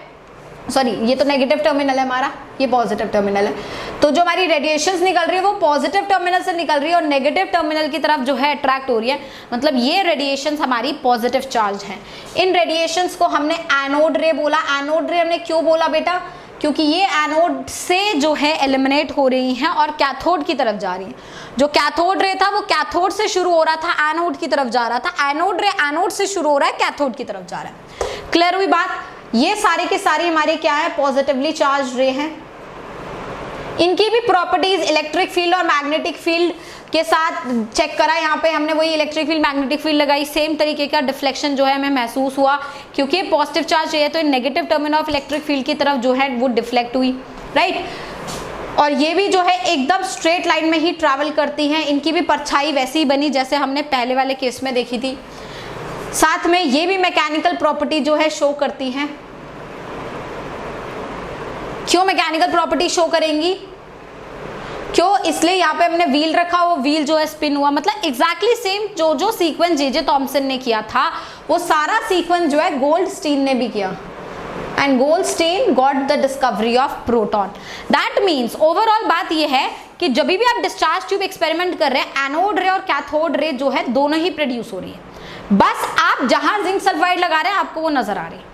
सॉरी ये तो नेगेटिव टर्मिनल है हमारा, ये पॉजिटिव टर्मिनल है, तो जो हमारी रेडिएशंस निकल रही है वो पॉजिटिव टर्मिनल से निकल रही है और नेगेटिव टर्मिनल की तरफ जो है अट्रैक्ट हो रही है। मतलब ये रेडिएशंस हमारी पॉजिटिव चार्ज हैं। इन रेडिएशंस को हमने एनोड रे बोला। एनोड रे हमने क्यों बोला बेटा? क्योंकि ये एनोड से जो है एलिमिनेट हो रही हैं और कैथोड की तरफ जा रही हैं। जो कैथोड रे था वो कैथोड से शुरू हो रहा था, एनोड की तरफ जा रहा था। एनोड रे एनोड से शुरू हो रहा है, कैथोड की तरफ जा रहा है। क्लियर हुई बात? ये सारे के सारे हमारे क्या है? पॉजिटिवली चार्ज रे हैं। इनकी भी प्रॉपर्टीज इलेक्ट्रिक फील्ड और मैग्नेटिक फील्ड के साथ चेक करा। यहाँ पे हमने वही इलेक्ट्रिक फील्ड मैग्नेटिक फील्ड लगाई, सेम तरीके का डिफ्लेक्शन जो है हमें महसूस हुआ, क्योंकि पॉजिटिव चार्ज है तो negative terminal of electric field की तरफ जो है वो डिफ्लेक्ट हुई, राइट। और ये भी जो है एकदम स्ट्रेट लाइन में ही ट्रैवल करती हैं। इनकी भी परछाई वैसी ही बनी जैसे हमने पहले वाले केस में देखी थी। साथ में ये भी मैकेनिकल प्रॉपर्टी जो है शो करती हैं। क्यों मैकेनिकल प्रॉपर्टी शो करेंगी? क्यों? इसलिए यहाँ पे हमने व्हील रखा, वो व्हील जो है स्पिन हुआ। मतलब एग्जैक्टली सेम जो सीक्वेंस जे थॉमसन ने किया था वो सारा सीक्वेंस जो है गोल्डस्टीन ने भी किया, and Goldstein got the discovery of proton. That means overall बात ये है कि जब भी आप डिस्चार्ज ट्यूब एक्सपेरिमेंट कर रहे हैं, एनोड रे और कैथोड रे जो है दोनों ही प्रोड्यूस हो रही है। बस आप जहां जिंक सल्फाइड लगा रहे हैं आपको वो नजर आ रही है।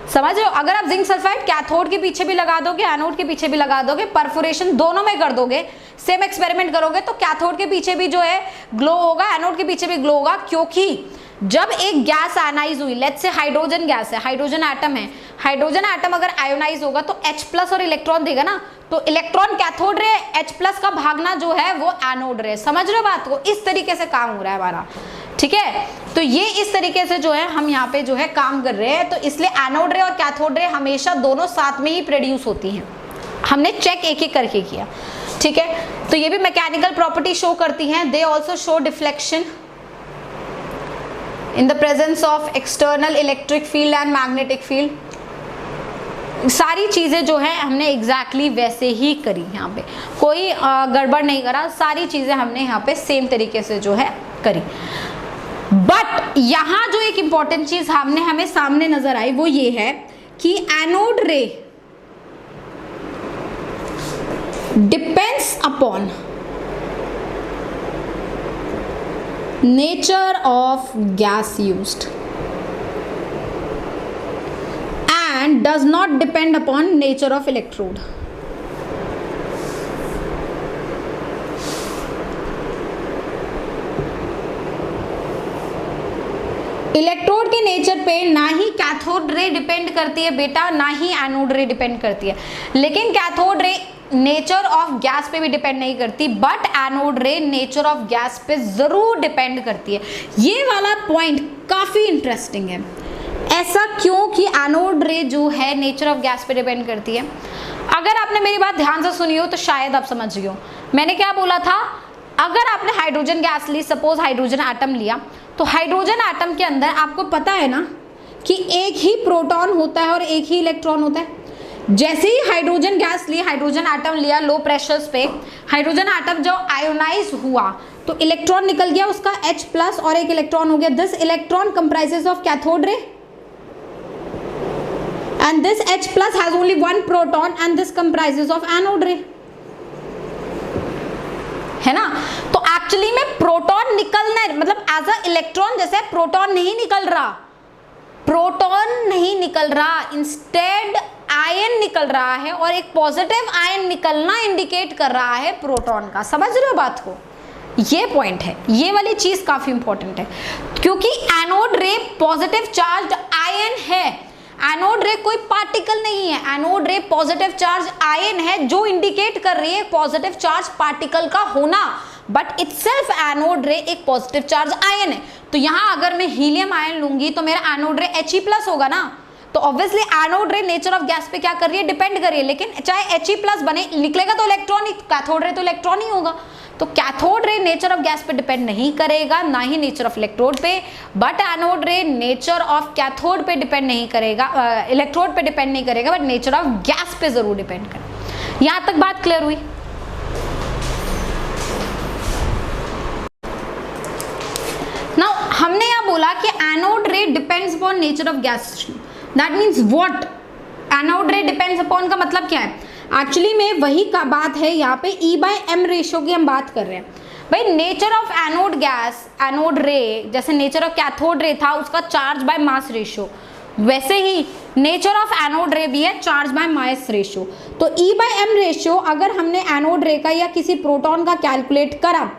समझ रहे हो? अगर आप जिंक सल्फाइड कैथोड के पीछे भी लगा दोगे, एनोड के पीछे भी लगा दोगे, परफोरेशन दोनों में कर दोगे, सेम एक्सपेरिमेंट करोगे, तो कैथोड के पीछे भी जो है ग्लो होगा, एनोड के पीछे भी ग्लो होगा। क्योंकि जब एक गैस आयनाइज हुई, लेट्स से हाइड्रोजन गैस है, हाइड्रोजन एटम है, हाइड्रोजन एटम अगर आयोनाइज होगा तो H+ और इलेक्ट्रॉन देगा ना, तो इलेक्ट्रॉन कैथोड रे, H+ का भागना जो है वो एनोड रे। समझ रहे हो बात को? इस तरीके से काम हो रहा है हमारा, ठीक है। तो ये इस तरीके से जो है हम यहाँ पे जो है काम कर रहे हैं। तो इसलिए एनोड रे और कैथोड रे हमेशा दोनों साथ में ही प्रोड्यूस होती हैं। हमने चेक एक एक करके किया, ठीक है। तो ये भी मैकेनिकल प्रॉपर्टी शो करती हैं। They also show deflection in the presence of external electric field and magnetic field. सारी चीजें जो है हमने एग्जैक्टली वैसे ही करी, यहाँ पे कोई गड़बड़ नहीं करा, सारी चीजें हमने यहाँ पे सेम तरीके से जो है करी। बट यहाँ जो एक इंपॉर्टेंट चीज हमें सामने नजर आई वो ये है कि एनोड रे depends upon nature of gas used and does not depend upon nature of electrode. Electrode के नेचर पे ना ही कैथोड रे डिपेंड करती है बेटा, ना ही एनोड रे डिपेंड करती है। लेकिन cathode ray nature of gas पे भी डिपेंड नहीं करती, बट एनोड रे नेचर ऑफ गैस पे जरूर डिपेंड करती है। ये वाला पॉइंट काफी इंटरेस्टिंग है। ऐसा क्यों कि एनोड रे जो है नेचर ऑफ गैस पे डिपेंड करती है? अगर आपने मेरी बात ध्यान से सुनी हो तो शायद आप समझ गए हो। मैंने क्या बोला था? अगर आपने हाइड्रोजन गैस ली, सपोज हाइड्रोजन एटम लिया, तो हाइड्रोजन एटम के अंदर आपको पता है ना कि एक ही प्रोटॉन होता है और एक ही इलेक्ट्रॉन होता है। जैसे ही हाइड्रोजन गैस ली, हाइड्रोजन एटम लिया लो प्रेशर्स पे, हाइड्रोजन एटम जो आयोनाइज हुआ तो इलेक्ट्रॉन निकल गया उसका H+ और एक इलेक्ट्रॉन हो गया। This electron comprises of cathode रे and this H plus has only one proton and this comprises of anode ray, है ना। तो एक्चुअली में प्रोटॉन निकलना है, मतलब एज अ इलेक्ट्रॉन जैसे प्रोटॉन नहीं निकल रहा, प्रोटॉन नहीं निकल रहा, इंस्टेड आयन निकल रहा है, और एक पॉजिटिव आयन निकलना इंडिकेट कर रहा है प्रोटॉन का। समझ रहे हो बात को, ये पॉइंट है, ये वाली चीज काफी इंपॉर्टेंट है, क्योंकि एनोड रे पॉजिटिव चार्ज आयन है, एनोड रे कोई पार्टिकल नहीं है, एनोड रे पॉजिटिव चार्ज आयन है जो इंडिकेट कर रही है पॉजिटिव चार्ज पार्टिकल का होना, बट इटसेल्फ एनोड रे एक पॉजिटिव चार्ज आयन है। तो यहां अगर मैं हीलियम आयन लूंगी तो मेरा एनोड रे He+ होगा ना, तो ऑब्वियसली एनोड रे नेचर ऑफ गैस पे क्या कर रही है, डिपेंड कर रही है, लेकिन चाहे He+ बने निकलेगा तो इलेक्ट्रॉन ही, कैथोड रे तो इलेक्ट्रॉन ही होगा। तो cathode ray nature of gas पे डिपेंड नहीं करेगा, ना ही नेचर ऑफ इलेक्ट्रोड पे, बट एनोड रे नेचर ऑफ कैथोड पे डिपेंड नहीं करेगा, इलेक्ट्रोड पे डिपेंड नहीं करेगा, बट नेचर ऑफ गैस पे जरूर डिपेंड करेगा। यहां तक बात क्लियर हुई। नाउ हमने यह बोला कि एनोड रे depends upon nature of gas, that means what, anode रे डिपेंड्स अपॉन का मतलब क्या है, एक्चुअली में वही का बात है, यहाँ पे E/m रेशियो की हम बात कर रहे हैं। भाई nature of anode gas, anode रे जैसे नेचर ऑफ कैथोड रे था उसका चार्ज बाय मास रेशियो, वैसे ही नेचर ऑफ एनोड रे भी है चार्ज बाय मास रेशियो। तो E/m रेशियो अगर हमने एनोड रे का या किसी प्रोटॉन का कैलकुलेट करा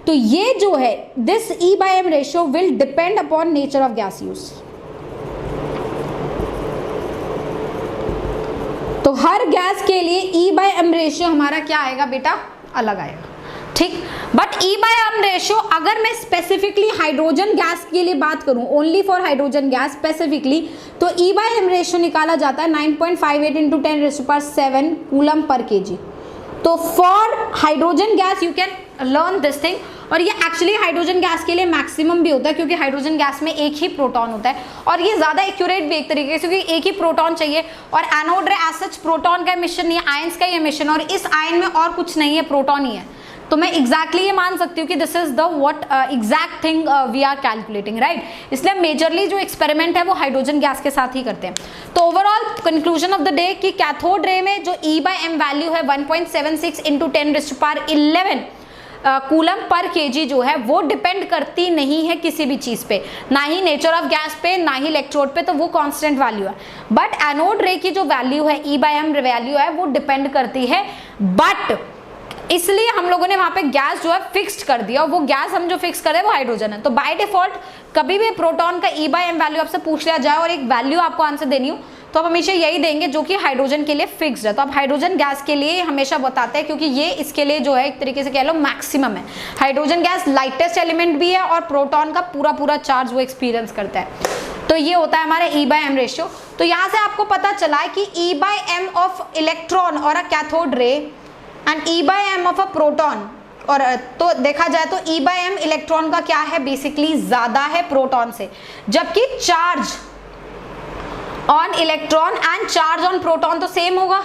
तो ये जो है this E/m ratio will depend upon nature of gas use. तो हर गैस के लिए E/m रेशियो हमारा क्या आएगा बेटा, अलग आएगा, ठीक। बट E/m रेशियो अगर मैं स्पेसिफिकली हाइड्रोजन गैस के लिए बात करूं, only for hydrogen gas specifically, तो E/m रेशियो निकाला जाता है 9.58 × 10⁷ कूलम पर kg। तो for hydrogen gas you can learn this thing, और ये एक्चुअली हाइड्रोजन गैस के लिए मैक्सिमम भी होता है, क्योंकि हाइड्रोजन गैस में एक ही प्रोटॉन होता है, और ये ज़्यादा एक्यूरेट भी एक तरीके से, क्योंकि एक ही प्रोटॉन चाहिए, और एनोड रे एज सच प्रोटॉन का एमिशन नहीं है, आयंस का ही एमिशन, और इस आयन में और कुछ नहीं है, प्रोटॉन ही है। तो मैं एग्जैक्टली ये मान सकती हूँ कि this is the what exact thing we are calculating, right. इसलिए मेजरली जो एक्सपेरिमेंट है वो हाइड्रोजन गैस के साथ ही करते हैं। तो overall conclusion of the day कि कैथोड रे में जो E/m वैल्यू है 1.76 × 10⁻11 कूलम पर kg जो है वो डिपेंड करती नहीं है किसी भी चीज़ पे, ना ही नेचर ऑफ गैस पे, ना ही इलेक्ट्रोड पे, तो वो कांस्टेंट वैल्यू है। बट एनोड रे की जो वैल्यू है, E/m वैल्यू है, वो डिपेंड करती है, बट इसलिए हम लोगों ने वहाँ पे गैस जो है फिक्स्ड कर दिया, और वो गैस हम जो फिक्स कर रहे हैं वो हाइड्रोजन है। तो बाय डिफॉल्ट कभी भी प्रोटॉन का E/m वैल्यू आपसे पूछ लिया जाए और एक वैल्यू आपको आंसर देनी हो, तो आप हमेशा यही देंगे जो कि हाइड्रोजन के लिए फिक्स्ड है। तो आप हाइड्रोजन गैस के लिए हमेशा बताते हैं, क्योंकि ये इसके लिए जो है एक तरीके से कह लो मैक्सिमम है। हाइड्रोजन गैस लाइटेस्ट एलिमेंट भी है और प्रोटॉन का पूरा चार्ज वो एक्सपीरियंस करता है। तो ये होता है हमारा E/m रेशियो। तो यहाँ से आपको पता चला है कि E/m ऑफ इलेक्ट्रॉन और a cathode ray and E/m of a proton, और तो देखा जाए तो E/m इलेक्ट्रॉन का क्या है, बेसिकली ज्यादा है प्रोटॉन से, जबकि charge on electron and charge on proton तो सेम होगा,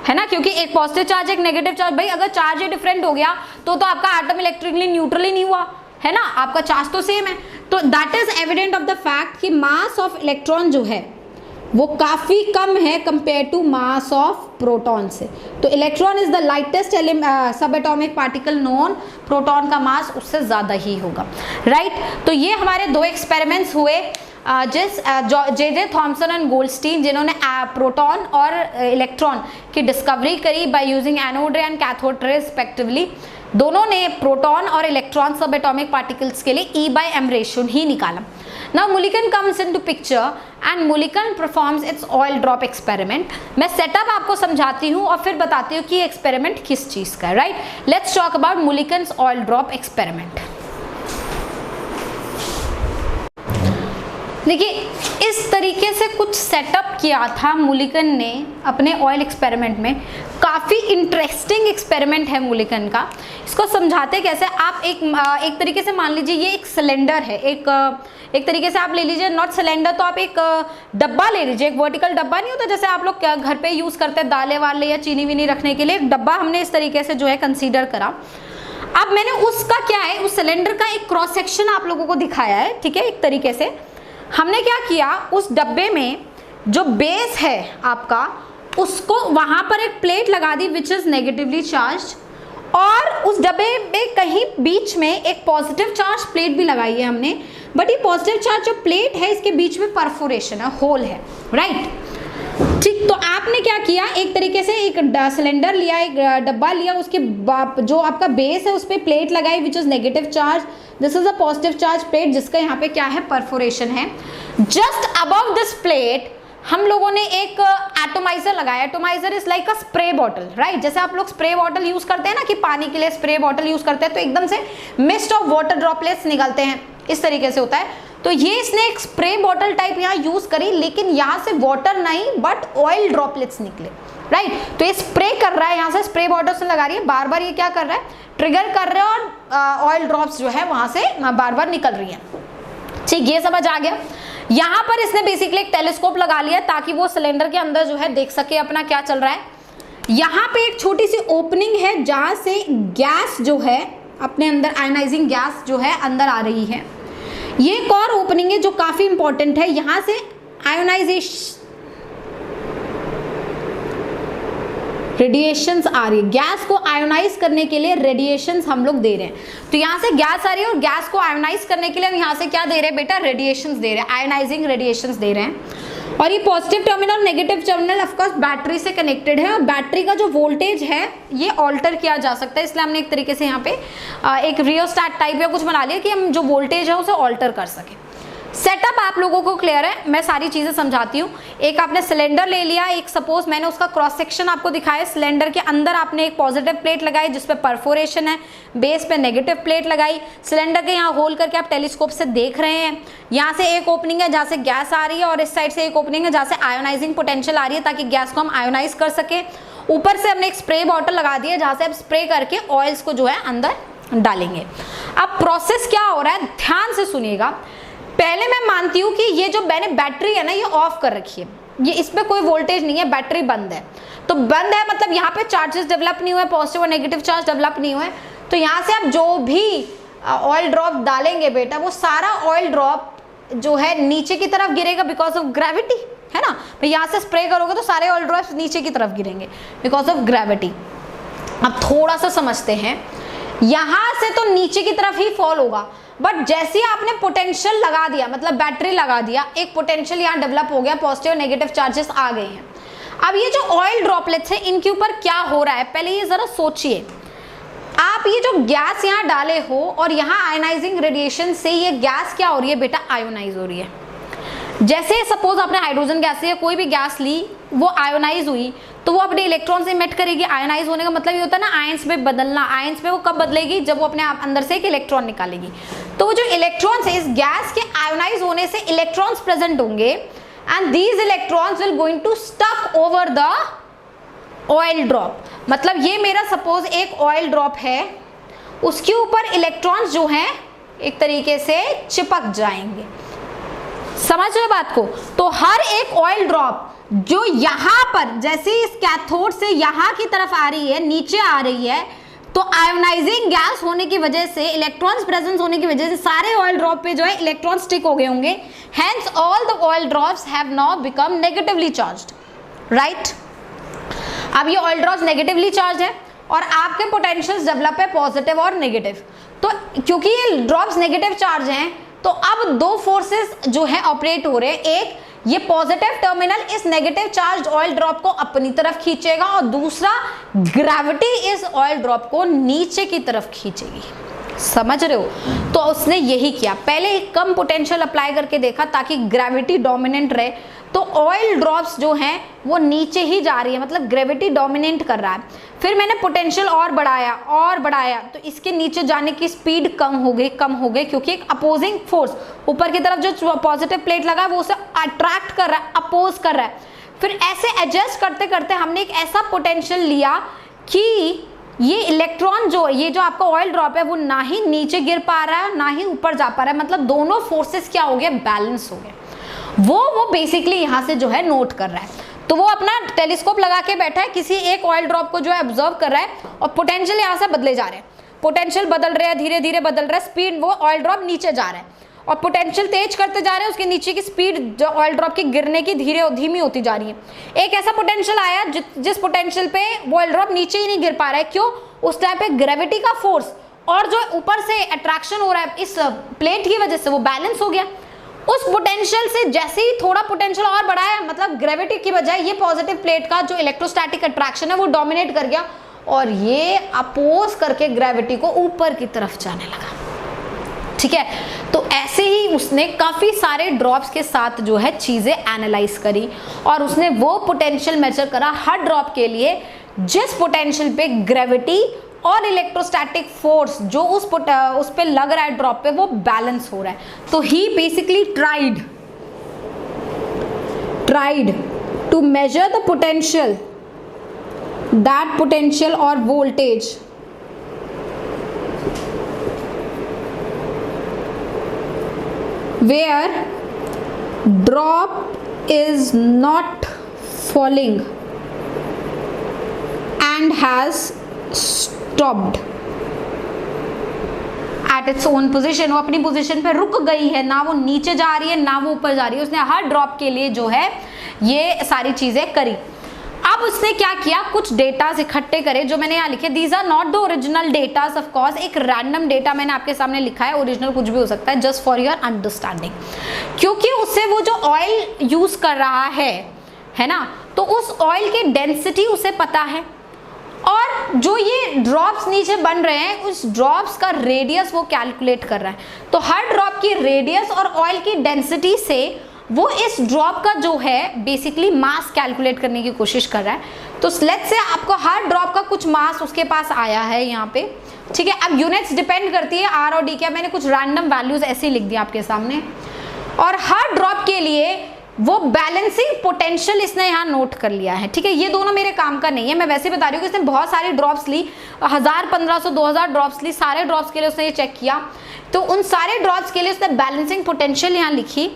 है ना, क्योंकि एक पॉजिटिव चार्ज एक नेगेटिव चार्ज। भाई अगर चार्ज ही डिफरेंट हो गया तो आपका एटम इलेक्ट्रिकली न्यूट्रल ही नहीं हुआ, है ना, आपका चार्ज तो सेम है। तो that is evident of the fact कि मास ऑफ इलेक्ट्रॉन जो है वो काफी कम है compare to mass of proton से। तो electron is the lightest sub atomic particle known, proton का मास उससे ज्यादा ही होगा, राइट। तो ये हमारे दो एक्सपेरिमेंट्स हुए जे थॉमसन एंड गोल्डस्टीन, जिन्होंने प्रोटॉन और इलेक्ट्रॉन की डिस्कवरी करी बाय यूजिंग एनोड रे एंड कैथोड रे रिस्पेक्टिवली। दोनों ने प्रोटॉन और इलेक्ट्रॉन सब एटॉमिक पार्टिकल्स के लिए E/m रेशियो ही निकाला। Now Mulliken comes into picture and Mulliken performs its oil drop experiment। मैं सेटअप आपको समझाती हूँ और फिर बताती हूँ कि ये एक्सपेरिमेंट किस चीज़ का है, right. Let's talk about Mulliken's oil drop experiment। देखिए इस तरीके से कुछ सेटअप किया था मुलिकन ने अपने ऑयल एक्सपेरिमेंट में। काफ़ी इंटरेस्टिंग एक्सपेरिमेंट है मुलिकन का। इसको समझाते कैसे, आप एक तरीके से मान लीजिए ये एक सिलेंडर है, एक तरीके से आप ले लीजिए, नॉट सिलेंडर तो आप एक डब्बा ले लीजिए, एक वर्टिकल डब्बा नहीं होता जैसे आप लोग घर पे यूज़ करते हैं दालें वाले या चीनी वीनी रखने के लिए, एक डब्बा हमने इस तरीके से जो है कंसीडर करा। अब मैंने उसका क्या है, उस सिलेंडर का एक क्रॉस सेक्शन आप लोगों को दिखाया है, ठीक है। एक तरीके से हमने क्या किया, उस डब्बे में जो बेस है आपका उसको वहां पर एक प्लेट लगा दी विच इज नेगेटिवली चार्ज, और उस डब्बे में कहीं बीच में एक पॉजिटिव चार्ज प्लेट भी लगाई है हमने, बट ये पॉजिटिव चार्ज जो प्लेट है इसके बीच में परफोरेशन है, होल है, राइट। ठीक, तो आपने क्या किया, एक तरीके से एक सिलेंडर लिया, एक डब्बा लिया, उसके जो आपका बेस है उस पर प्लेट लगाई which is negative charge, this is a positive charge plate जिसका यहाँ पे क्या है, परफोरेशन है। जस्ट अबव दिस प्लेट हम लोगों ने एक एटोमाइजर लगाया। Atomiser is like a spray bottle, right. जैसे आप लोग स्प्रे बॉटल यूज करते हैं ना, कि पानी के लिए स्प्रे बॉटल यूज करते हैं तो एकदम से मिस्ट ऑफ वाटर ड्रॉपलेट्स निकलते हैं, इस तरीके से होता है। तो ये इसने एक स्प्रे बॉटल टाइप यहाँ यूज करी, लेकिन यहाँ से वाटर नहीं बट ऑयल ड्रॉपलेट्स निकले, राइट। तो ये स्प्रे कर रहा है, यहाँ से स्प्रे बॉटल से लगा रही है, बार बार ये क्या कर रहा है, ट्रिगर कर रहा है, और ऑयल ड्रॉप्स जो है वहां से बार बार निकल रही है। ठीक, ये समझ आ गया। यहाँ पर इसने बेसिकली एक टेलीस्कोप लगा लिया ताकि वो सिलेंडर के अंदर जो है देख सके अपना क्या चल रहा है। यहाँ पे एक छोटी सी ओपनिंग है जहाँ से गैस जो है अपने अंदर, आयोनाइजिंग गैस जो है अंदर आ रही है। ये एक और ओपनिंग है जो काफी इंपॉर्टेंट है, यहाँ से आयोनाइजेशन रेडिएशंस आ रही है, गैस को आयोनाइज करने के लिए रेडिएशंस हम लोग दे रहे हैं। तो यहाँ से गैस आ रही है और गैस को आयोनाइज करने के लिए हम यहाँ से क्या दे रहे हैं बेटा, रेडिएशंस दे रहे हैं, आयोनाइजिंग रेडिएशंस दे रहे हैं। और ये positive terminal negative terminal of course battery से कनेक्टेड है, और बैटरी का जो वोल्टेज है ये ऑल्टर किया जा सकता है, इसलिए हमने एक तरीके से यहाँ पे एक रियोस्टैट टाइप या कुछ बना लिया कि हम जो वोल्टेज है उसे ऑल्टर कर सकें। सेटअप आप लोगों को क्लियर है, मैं सारी चीजें समझाती हूँ। एक आपने सिलेंडर ले लिया, एक सपोज मैंने उसका क्रॉस सेक्शन आपको दिखाया, सिलेंडर के अंदर आपने एक पॉजिटिव प्लेट लगाई जिसपे परफोरेशन है, बेस पे नेगेटिव प्लेट लगाई, सिलेंडर के यहाँ होल करके आप टेलीस्कोप से देख रहे हैं। यहाँ से एक ओपनिंग है जहाँ से गैस आ रही है, और इस साइड से एक ओपनिंग है जहाँ से आयोनाइजिंग पोटेंशियल आ रही है ताकि गैस को हम आयोनाइज कर सके। ऊपर से हमने एक स्प्रे बॉटल लगा दी है जहाँ से आप स्प्रे करके ऑयल्स को जो है अंदर डालेंगे। अब प्रोसेस क्या हो रहा है ध्यान से सुनिएगा। पहले मैं मानती हूँ कि ये जो मैंने बैटरी है ना ये ऑफ कर रखी है, ये इस पे कोई वोल्टेज नहीं है, बैटरी बंद है। तो बंद है मतलब यहाँ पे चार्जेस डेवलप नहीं हुए, पॉजिटिव और नेगेटिव चार्ज डेवलप नहीं हुए। तो यहाँ से आप जो भी ऑयल ड्रॉप डालेंगे बेटा, वो सारा ऑयल ड्रॉप जो है नीचे की तरफ गिरेगा बिकॉज ऑफ ग्रेविटी, है ना। तो यहाँ से स्प्रे करोगे तो सारे ऑयल ड्रॉप्स नीचे की तरफ गिरेंगे बिकॉज ऑफ ग्रेविटी। अब थोड़ा सा समझते हैं, यहाँ से तो नीचे की तरफ ही फॉल होगा, बट जैसे ही आपने पोटेंशियल लगा दिया, मतलब बैटरी लगा दिया, एक पोटेंशियल यहाँ डेवलप हो गया, पॉजिटिव और नेगेटिव चार्जेस आ गए हैं। अब ये जो ऑयल ड्रॉपलेट्स है इनके ऊपर क्या हो रहा है, पहले ये जरा सोचिए। आप ये जो गैस यहाँ डाले हो और यहाँ आयोनाइजिंग रेडिएशन से ये गैस क्या हो रही है बेटा, आयोनाइज हो रही है। जैसे सपोज आपने हाइड्रोजन गैस या कोई भी गैस ली, वो आयोनाइज हुई तो वो अपने इलेक्ट्रॉन से इमिट करेगी। आयोनाइज होने का मतलब ये होता है ना आयंस में बदलना। आयंस में वो कब बदलेगी, जब वो अपने आप अंदर से एक इलेक्ट्रॉन निकालेगी। तो वो जो इलेक्ट्रॉन्स है इस गैस के आयोनाइज होने से इलेक्ट्रॉन्स प्रेजेंट होंगे, and these electrons will going to stuck over the oil drop. मतलब ये मेरा सपोज एक ऑयल ड्रॉप है, उसके ऊपर इलेक्ट्रॉन्स जो हैं एक तरीके से चिपक जाएंगे। समझ रहे बात को। तो हर एक ऑयल ड्रॉप जो यहाँ पर जैसे इस कैथोड से यहाँ की तरफ आ रही है, नीचे आ रही है, तो आयोनाइजिंग गैस होने की वजह से, इलेक्ट्रॉन्स प्रेजेंस होने की वजह से सारे ऑयल ड्रॉप पे जो है इलेक्ट्रॉन स्टिक हो गए होंगे। Hence all the oil drops have now become negatively charged, right. अब ये ऑयल ड्रॉप्स नेगेटिवली चार्ज है और आपके पोटेंशियल्स डेवलप है पॉजिटिव और नेगेटिव। तो क्योंकि ये ड्रॉप्स नेगेटिव चार्ज हैं तो अब दो फोर्सेस जो है ऑपरेट हो रहे हैं। एक, ये पॉजिटिव टर्मिनल इस नेगेटिव चार्ज ऑयल ड्रॉप को अपनी तरफ खींचेगा, और दूसरा ग्रेविटी इस ऑयल ड्रॉप को नीचे की तरफ खींचेगी। समझ रहे हो। तो उसने यही किया, पहले एक कम पोटेंशियल अप्लाई करके देखा ताकि ग्रेविटी डोमिनेंट रहे। तो ऑयल ड्रॉप्स जो हैं वो नीचे ही जा रही है, मतलब ग्रेविटी डोमिनेट कर रहा है। फिर मैंने पोटेंशियल और बढ़ाया तो इसके नीचे जाने की स्पीड कम हो गई क्योंकि एक अपोजिंग फोर्स ऊपर की तरफ जो पॉजिटिव प्लेट लगा वो उसे अट्रैक्ट कर रहा है, अपोज कर रहा है। फिर ऐसे एडजस्ट करते करते हमने एक ऐसा पोटेंशियल लिया कि ये इलेक्ट्रॉन ये जो आपका ऑयल ड्रॉप है वो ना ही नीचे गिर पा रहा है ना ही ऊपर जा पा रहा है, मतलब दोनों फोर्सेस क्या हो गए, बैलेंस हो गए। वो बेसिकली यहाँ से जो है नोट कर रहा है। तो वो अपना टेलीस्कोप लगा के बैठा है, किसी एक ऑयल ड्रॉप को जो है ऑब्जर्व कर रहा है, और पोटेंशियल यहाँ से बदले जा रहे हैं, पोटेंशियल बदल रहे हैं, धीरे धीरे बदल रहा है, स्पीड वो ऑयल ड्रॉप नीचे जा रहा है। और पोटेंशियल तेज करते जा रहे हैं, उसके नीचे की स्पीड जो ऑयल ड्रॉप की गिरने की धीमी होती जा रही है। एक ऐसा पोटेंशियल आया जिस पोटेंशियल पे वो ऑयल ड्रॉप नीचे ही नहीं गिर पा रहा है। क्यों? उस टाइम पे ग्रेविटी का फोर्स और जो ऊपर से अट्रैक्शन हो रहा है इस प्लेट की वजह से वो बैलेंस हो गया। उस पोटेंशियल से जैसे ही थोड़ा पोटेंशियल और बढ़ाया, मतलब ग्रेविटी की बजाय ये पॉजिटिव प्लेट का जो इलेक्ट्रोस्टैटिक अट्रैक्शन है वो डोमिनेट कर गया और ये अपोज करके ग्रेविटी को ऊपर की तरफ जाने लगा। ठीक है, तो ऐसे ही उसने काफी सारे ड्रॉप्स के साथ जो है चीजें एनालाइज करी और उसने वो पोटेंशियल मेजर करा हर ड्रॉप के लिए जिस पोटेंशियल पे ग्रेविटी और इलेक्ट्रोस्टैटिक फोर्स जो उस पे लग रहा है ड्रॉप पे वो बैलेंस हो रहा है। तो ही basically tried to measure the potential, that potential और voltage where drop is not falling and has stopped at its own position। वो अपनी पोजीशन पे रुक गई है, ना वो नीचे जा रही है ना वो ऊपर जा रही है। उसने हर ड्रॉप के लिए जो है ये सारी चीजें करी। अब उसने क्या किया, कुछ डेटास इकट्ठे करे जो मैंने यहाँ लिखे। These are not the original datas, of course एक रैंडम डेटा मैंने आपके सामने लिखा है, ओरिजिनल कुछ भी हो सकता है, जस्ट फॉर योर अंडरस्टैंडिंग। क्योंकि उससे वो जो ऑयल यूज कर रहा है ना, तो उस ऑयल की डेंसिटी उसे पता है और जो ये ड्रॉप्स नीचे बन रहे हैं उस ड्रॉप्स का रेडियस वो कैलकुलेट कर रहा है। तो हर ड्रॉप की रेडियस और ऑयल की डेंसिटी से वो इस ड्रॉप का जो है बेसिकली मास कैलकुलेट करने की कोशिश कर रहा है। तो लेट्स से आपको हर ड्रॉप का कुछ मास उसके पास आया है यहाँ पे, ठीक है। अब यूनिट्स डिपेंड करती है आर और डी के, मैंने कुछ रैंडम वैल्यूज ऐसे लिख दिया आपके सामने। और हर ड्रॉप के लिए वो बैलेंसिंग पोटेंशियल इसने यहाँ नोट कर लिया है, ठीक है। ये दोनों मेरे काम का नहीं है, मैं वैसे बता रही हूँ कि इसने बहुत सारी ड्रॉप्स ली, 1000, 1500, 2000 ड्रॉप्स ली। सारे ड्रॉप्स के लिए उसने ये चेक किया, तो उन सारे ड्रॉप्स के लिए उसने बैलेंसिंग पोटेंशियल यहाँ लिखी।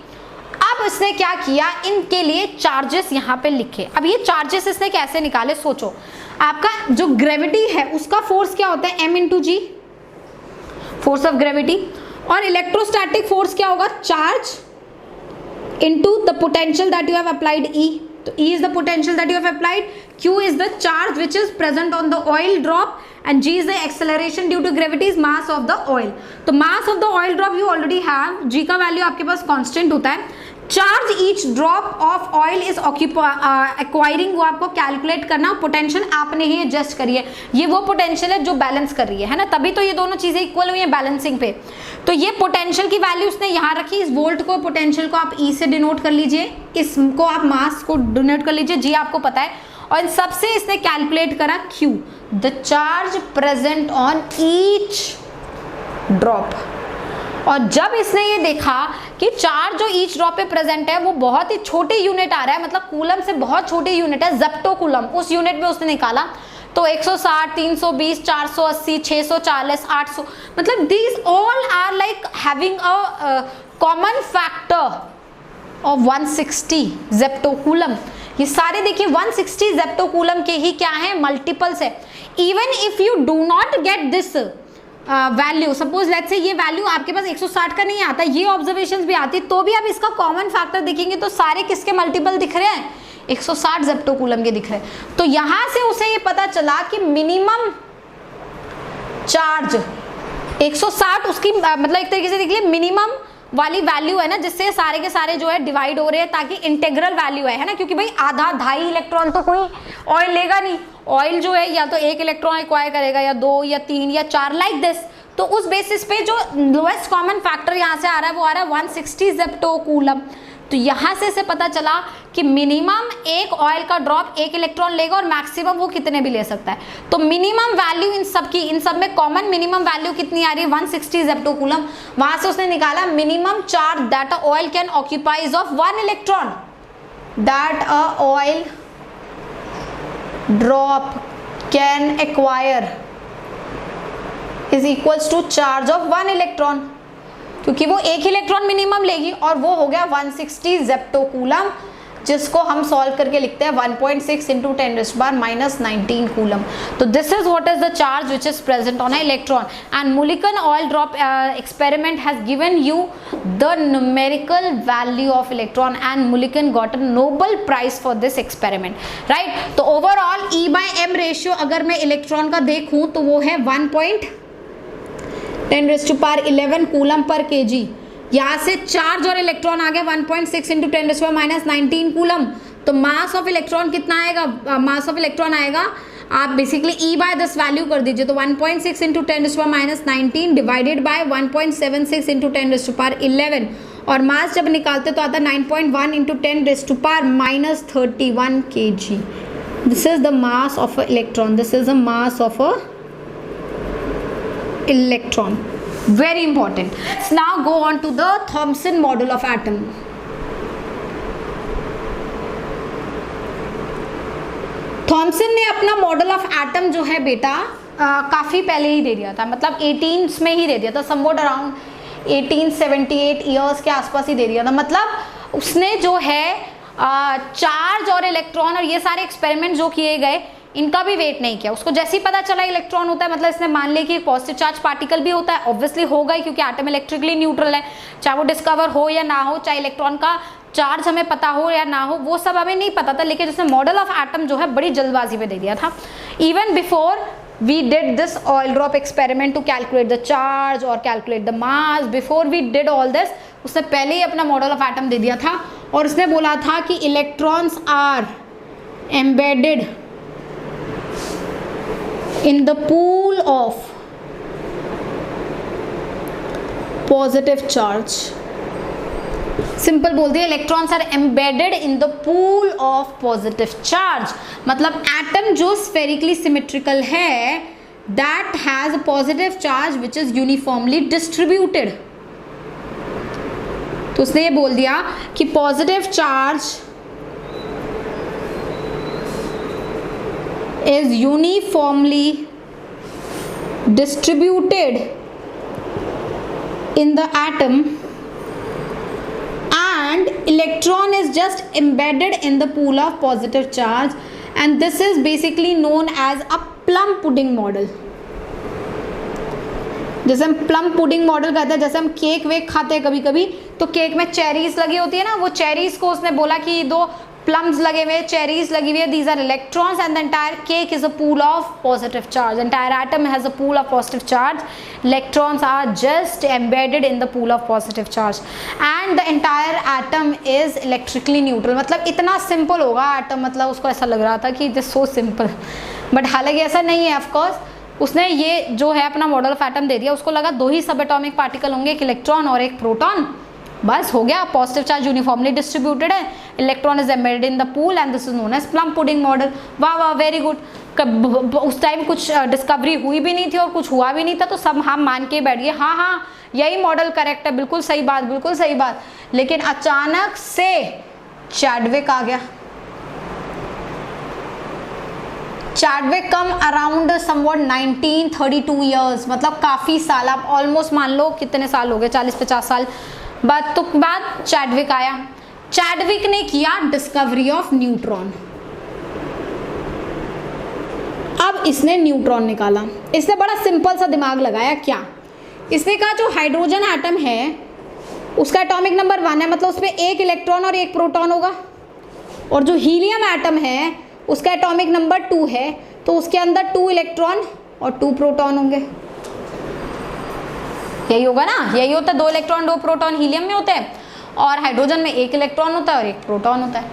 अब इसने क्या किया, इनके लिए चार्जेस यहाँ पे लिखे। अब ये चार्जेस इसने कैसे निकाले, सोचो। आपका जो ग्रेविटी है उसका फोर्स क्या होता है, m into g, force of gravity. और इलेक्ट्रोस्टैटिक फोर्स क्या होगा, charge into the potential that you have applied E. So E is the potential that you have applied, Q is the charge which is present on the oil drop, and G is the acceleration due to gravity's mass of the oil. तो mass of the oil drop you already have, G का value आपके पास constant होता है। Charge each drop of oil is acquiring, वो आपको calculate करना। Potential आपने ही adjust करी है, ये वो पोटेंशियल है जो बैलेंस कर रही है ना, तभी तो ये दोनों चीजें इक्वल हुई है बैलेंसिंग पे। तो ये पोटेंशियल की वैल्यू उसने यहाँ रखी। इस वोल्ट को, पोटेंशियल को आप ई से डिनोट कर लीजिए, इसको आप मास को डिनोट कर लीजिए, जी आपको पता है। और इन सबसे इसने कैलकुलेट करा Q, the charge present on each drop. और जब इसने ये देखा कि चार्ज जो ईच ड्रॉप पे प्रेजेंट है वो बहुत ही छोटे यूनिट आ रहा है, मतलब कूलम से बहुत छोटे यूनिट है, जेप्टोकूलम, उस यूनिट में उसने निकाला। तो 160, 320, 480, 640, 800, मतलब these all are like having a common factor of 160 zeptocoulomb. ये सारे देखिए 160 जेप्टोकूलम के ही क्या है, मल्टीपल्स है। Even if you do not get this value, suppose let's say ये वैल्यू आपके पास 160 का नहीं आता, ये ऑब्जर्वेशंस भी आती, तो भी आप इसका कॉमन फैक्टर देखेंगे तो सारे किसके मल्टीपल दिख रहे हैं, 160 जेप्टोकूलम के दिख रहे हैं। तो यहां से उसे ये पता चला कि मिनिमम चार्ज 160 उसकी मतलब एक तरीके से देखिए मिनिमम वाली वैल्यू है ना, जिससे सारे के सारे जो है डिवाइड हो रहे हैं, ताकि इंटीग्रल वैल्यू है ना, क्योंकि भाई आधा 2.5 इलेक्ट्रॉन तो कोई ऑयल लेगा नहीं। ऑयल जो है या तो 1 इलेक्ट्रॉन एक्वायर करेगा या 2 या 3 या 4 लाइक दिस। तो उस बेसिस पे जो लोएस्ट कॉमन फैक्टर यहाँ से आ रहा है वो आ रहा है 160 जेप्टोकूलम। तो यहाँ से इसे पता चला कि मिनिमम एक ऑयल का ड्रॉप 1 इलेक्ट्रॉन लेगा और मैक्सिमम वो कितने भी ले सकता है। तो मिनिमम वैल्यू इन सब में कॉमन मिनिमम वैल्यू कितनी आ रही है, 160 जेप्टोकूलम। वहां से उसने निकाला minimum charge that a oil can occupies of 1 electron, that a oil drop can acquire is equals to charge of 1 electron, क्योंकि वो 1 इलेक्ट्रॉन मिनिमम लेगी और वो हो गया 160 जेप्टोकूलम, जिसको हम सॉल्व करके लिखते हैं 1.6 into 10⁻⁻19 कूलम। तो this is what is the charge which is present on a electron and Mulliken oil drop experiment has given you the numerical value of electron and Mulliken got a Nobel prize for this experiment, right. तो overall E/m ratio अगर मैं electron का देखूं तो वो है 1.10⁻11 coulomb per kg। यहाँ से चार्ज और इलेक्ट्रॉन आ गया 1.6 into 10⁻⁻19 कूलम। तो मास ऑफ इलेक्ट्रॉन कितना आएगा, मास ऑफ इलेक्ट्रॉन आएगा, आप बेसिकली E/this वैल्यू कर दीजिए, तो 1.6 into 10⁻⁻19 डिवाइडेड बाय 1.76 into 10⁻11 और मास जब निकालते तो आता 9.1 into 10⁻31 kg। This is the mass of a electron, this is the mass of a electron, very important. Let's now go on to the Thomson model of atom. Thomson ने अपना model of atom जो है बेटा काफ़ी पहले ही दे दिया था, मतलब 18 में ही दे दिया था, समवॉट अराउंड 1878 ईयर्स के आसपास ही दे दिया था। मतलब उसने जो है चार्ज और इलेक्ट्रॉन और ये सारे एक्सपेरिमेंट जो किए गए इनका भी वेट नहीं किया। उसको जैसे ही पता चला इलेक्ट्रॉन होता है, मतलब इसने मान लिया कि पॉजिटिव चार्ज पार्टिकल भी होता है, ऑब्वियसली होगा ही क्योंकि एटम इलेक्ट्रिकली न्यूट्रल है, चाहे वो डिस्कवर हो या ना हो, चाहे इलेक्ट्रॉन का चार्ज हमें पता हो या ना हो, वो सब हमें नहीं पता था, लेकिन उसने मॉडल ऑफ एटम जो है बड़ी जल्दबाजी में दे दिया था। Even before we did this oil drop experiment to calculate the charge और calculate the mass, before we did all this, उसने पहले ही अपना मॉडल ऑफ एटम दे दिया था और उसने बोला था कि electrons are embedded in the pool of positive charge। Simple बोल दिया, electrons are embedded in the pool of positive charge. मतलब एटम जो स्फेरिकली सिमेट्रिकल है that has a positive charge which is uniformly distributed. तो उसने ये बोल दिया कि positive charge is uniformly distributed in the atom and electron is just embedded in the pool of positive charge, and this is basically known as a plum pudding model। जैसे हम plum pudding model कहते हैं, जैसे हम cake वेक खाते हैं कभी कभी, तो केक में चेरीज लगी होती है ना, वो चेरीज को उसने बोला कि दो plums लगे हुए, cherries लगी हुई है, these are electrons and the entire cake is a pool of positive charge, entire atom has a pool of positive charge, electrons are just embedded in the pool of positive charge and the entire atom is electrically neutral। मतलब इतना simple होगा atom, मतलब उसको ऐसा लग रहा था कि it is so simple, but हालांकि ऐसा नहीं है। of course उसने ये जो है अपना मॉडल ऑफ एटम दे दिया, उसको लगा दो ही सब एटॉमिक पार्टिकल होंगे, एक इलेक्ट्रॉन और एक प्रोटॉन, बस हो गया, पॉजिटिव चार्ज यूनिफॉर्मली डिस्ट्रीब्यूटेड है, electron is embedded in the pool and this is known as plum pudding model. वाह वाह, वेरी गुड। उस टाइम कुछ डिस्कवरी हुई भी नहीं थी और कुछ हुआ भी नहीं था, तो सब हम मान के बैठ गए हाँ हाँ यही मॉडल करेक्ट है, बिल्कुल सही बात, बिल्कुल सही बात। लेकिन अचानक से चैडविक आ गया। Chadwick come around somewhat 1932 years, मतलब काफ़ी साल, आप ऑलमोस्ट मान लो कितने साल हो गए, 40-50 साल बाद तो बाद चैडविक आया। चैडविक ने किया डिस्कवरी ऑफ न्यूट्रॉन। अब इसने न्यूट्रॉन निकाला, इसने बड़ा सिंपल सा दिमाग लगाया। क्या इसने कहा, जो हाइड्रोजन एटम है उसका एटॉमिक नंबर 1 है, मतलब उसमें एक इलेक्ट्रॉन और एक प्रोटॉन होगा, और जो हीलियम एटम है उसका एटॉमिक नंबर 2 है, तो उसके अंदर 2 इलेक्ट्रॉन और 2 प्रोटॉन होंगे। यही होगा ना, यही होता है, 2 इलेक्ट्रॉन 2 प्रोटॉन हीलियम में होते हैं और हाइड्रोजन में 1 इलेक्ट्रॉन होता है और 1 प्रोटॉन होता है।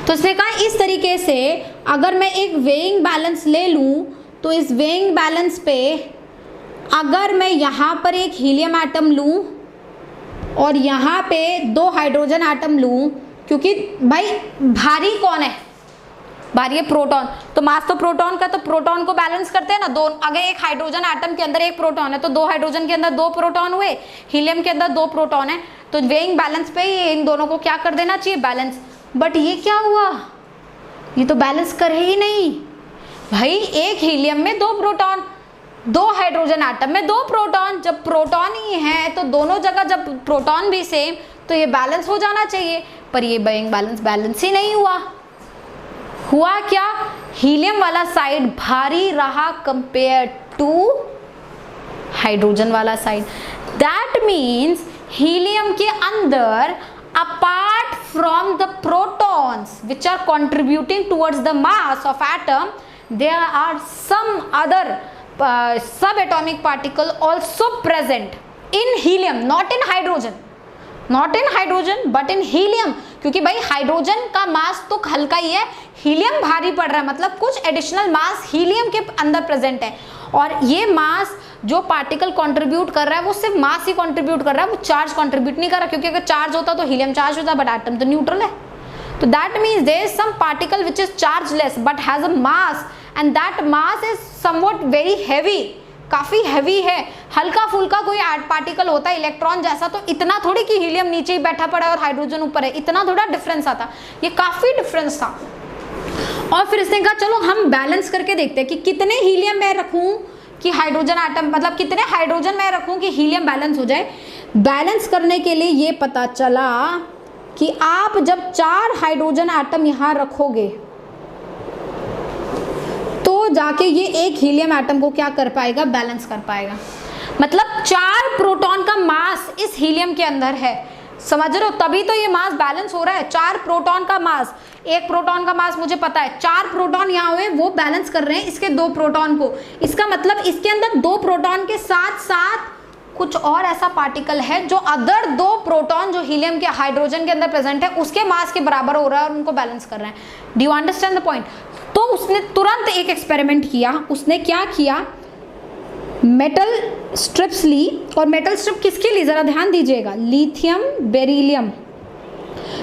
तो इसने कहा इस तरीके से अगर मैं एक वेइंग बैलेंस ले लूँ, तो इस वेइंग बैलेंस पे अगर मैं यहाँ पर एक हीलियम एटम लूँ और यहाँ पे 2 हाइड्रोजन एटम लूँ, क्योंकि भाई भारी कौन है, भारी है प्रोटॉन, तो मास तो प्रोटॉन का, तो प्रोटॉन को बैलेंस करते हैं ना दो। अगर एक हाइड्रोजन एटम के अंदर 1 प्रोटॉन है तो 2 हाइड्रोजन के अंदर 2 प्रोटॉन हुए, हीलियम के अंदर 2 प्रोटॉन है, तो वेइंग बैलेंस पे इन दोनों को क्या कर देना चाहिए, बैलेंस। बट ये क्या हुआ, ये तो बैलेंस करे ही नहीं भाई। एक हीलियम में 2 प्रोटॉन, 2 हाइड्रोजन एटम में 2 प्रोटॉन, जब प्रोटॉन ही है तो दोनों जगह जब प्रोटॉन भी सेम, तो ये बैलेंस हो जाना चाहिए। पर ये बोइंग बैलेंस ही नहीं हुआ। हुआ क्या, हीलियम वाला साइड भारी रहा कंपेयर टू हाइड्रोजन वाला साइड। दैट मीन्स हीलियम के अंदर apart from the protons which are contributing towards the mass of atom, there are some other subatomic particle also present in helium, not in hydrogen but in helium, क्योंकि भाई hydrogen का मास तो हल्का ही है, helium भारी पड़ रहा है, मतलब कुछ एडिशनल मास हीलियम के अंदर प्रेजेंट है। और ये मास जो पार्टिकल कंट्रीब्यूट कर रहा है वो सिर्फ मास ही कंट्रीब्यूट कर रहा है, वो चार्ज कंट्रीब्यूट नहीं कर रहा, क्योंकि अगर चार्ज होता तो हीलियम चार्ज होता, बट एटम तो न्यूट्रल है। तो that means there is some particle which is chargeless but has a mass, and that mass is something very heavy, काफी हैवी है। हल्का फुल्का कोई पार्टिकल होता है इलेक्ट्रॉन जैसा, तो इतना थोड़ी कि हीलियम नीचे ही बैठा पड़ा है और हाइड्रोजन ऊपर है, इतना थोड़ा डिफरेंस आता, ये काफी डिफरेंस था। और फिर इसने कहा चलो हम बैलेंस करके देखते हैं कि कितने हीलियम मैं रखूं कि हाइड्रोजन एटम, मतलब कितने हाइड्रोजन मैं रखूं कि हीलियम बैलेंस हो जाए। बैलेंस करने के लिए ये पता चला कि आप जब 4 हाइड्रोजन एटम यहां रखोगे तो जाके ये एक हीलियम एटम को क्या कर पाएगा, बैलेंस कर पाएगा। मतलब 4 प्रोटॉन का मास इस हीलियम के अंदर है, समझ रहे हो, तभी तो ये मास बैलेंस हो रहा है। 4 प्रोटॉन का मास, एक प्रोटॉन का मास मुझे पता है, 4 प्रोटॉन यहाँ हुए वो बैलेंस कर रहे हैं इसके 2 प्रोटॉन को। इसका मतलब इसके अंदर 2 प्रोटॉन के साथ साथ कुछ और ऐसा पार्टिकल है जो अदर 2 प्रोटॉन जो हीलियम के हाइड्रोजन के अंदर प्रेजेंट है उसके मास के बराबर हो रहा है और उनको बैलेंस कर रहे हैं। Do you understand the point? तो उसने तुरंत एक एक्सपेरिमेंट किया। उसने क्या किया, मेटल स्ट्रिप्स ली, और मेटल स्ट्रिप किसके लिए जरा ध्यान दीजिएगा, लिथियम बेरिलियम,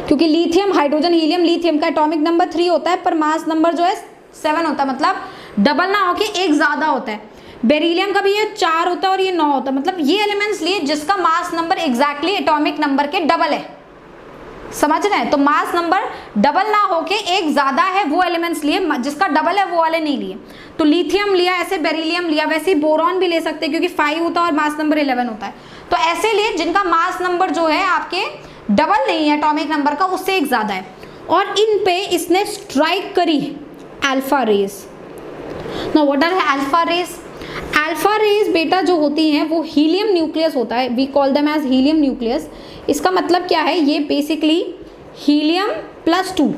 क्योंकि लिथियम हाइड्रोजन हीलियम, लिथियम का एटॉमिक नंबर 3 होता है पर मास नंबर जो है 7 होता है, मतलब डबल ना होके एक ज्यादा होता है। बेरिलियम का भी ये 4 होता है और ये 9 होता है, मतलब ये एलिमेंट्स लिए जिसका mass number exactly atomic number के डबल है, समझ रहे हैं? तो मास नंबर डबल ना होके एक ज्यादा है वो एलिमेंट्स लिए, जिसका डबल है वो वाले नहीं लिए। तो लिथियम लिया, ऐसे बेरिलियम लिया, वैसे ही बोरॉन भी ले सकते हैं क्योंकि 5 होता है और मास नंबर 11 होता है। तो ऐसे लिए जिनका मास नंबर जो है आपके डबल नहीं है एटॉमिक नंबर का, उससे एक ज्यादा है, और इन पे इसने स्ट्राइक करी alpha rays. Now what are alpha rays? Alpha rays बेटा जो होती हैं वो हीलियम न्यूक्लियस होता है, we call them as helium nucleus. इसका मतलब क्या है, ये basically helium +2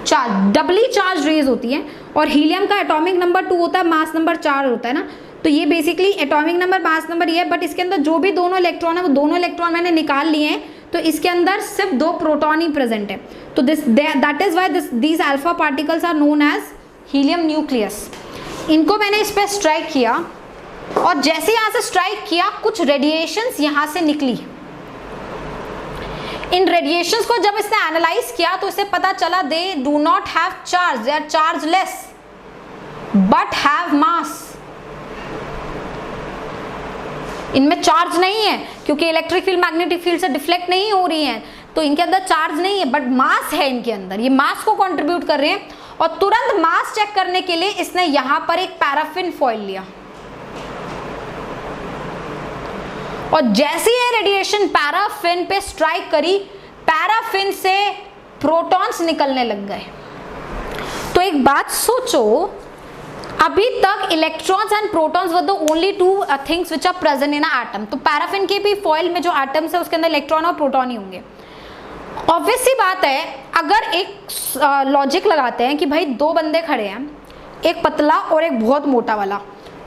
charge, doubly charge rays होती है, और हीलियम का एटॉमिक नंबर 2 होता है, मास नंबर 4 होता है ना, तो ये basically atomic number mass number ये है, बट इसके अंदर जो भी दोनों इलेक्ट्रॉन है वो दोनों इलेक्ट्रॉन मैंने निकाल लिए हैं, तो इसके अंदर सिर्फ 2 प्रोटॉन ही प्रेजेंट है। तो that is why these alpha particles are known as helium nucleus. इनको मैंने इस पर स्ट्राइक किया, और जैसे यहाँ से स्ट्राइक किया कुछ रेडिएशंस यहाँ से निकली। इन रेडिएशंस को जब इसने एनालाइज किया तो इसे पता चला they do not have charge, they are chargeless but have mass. इनमें चार्ज नहीं है क्योंकि इलेक्ट्रिक फील्ड मैग्नेटिक फील्ड से डिफ्लेक्ट नहीं हो रही है, तो इनके अंदर चार्ज नहीं है, बट मास है इनके अंदर, ये मास को कंट्रीब्यूट कर रहे हैं। और तुरंत मास चेक करने के लिए इसने यहां पर एक पैराफिन फॉइल लिया, और जैसे ये रेडिएशन पैराफिन पे स्ट्राइक करी, पैराफिन से प्रोटॉन्स निकलने लग गए। तो एक बात सोचो, अभी तक electrons and protons were the only 2 things which are present in a atom. तो पैराफिन के भी फॉइल में जो एटम्स है उसके अंदर इलेक्ट्रॉन और प्रोटॉन ही होंगे। ऑब्वियस सी बात है, अगर एक लॉजिक लगाते हैं कि भाई 2 बंदे खड़े हैं, एक पतला और एक बहुत मोटा वाला,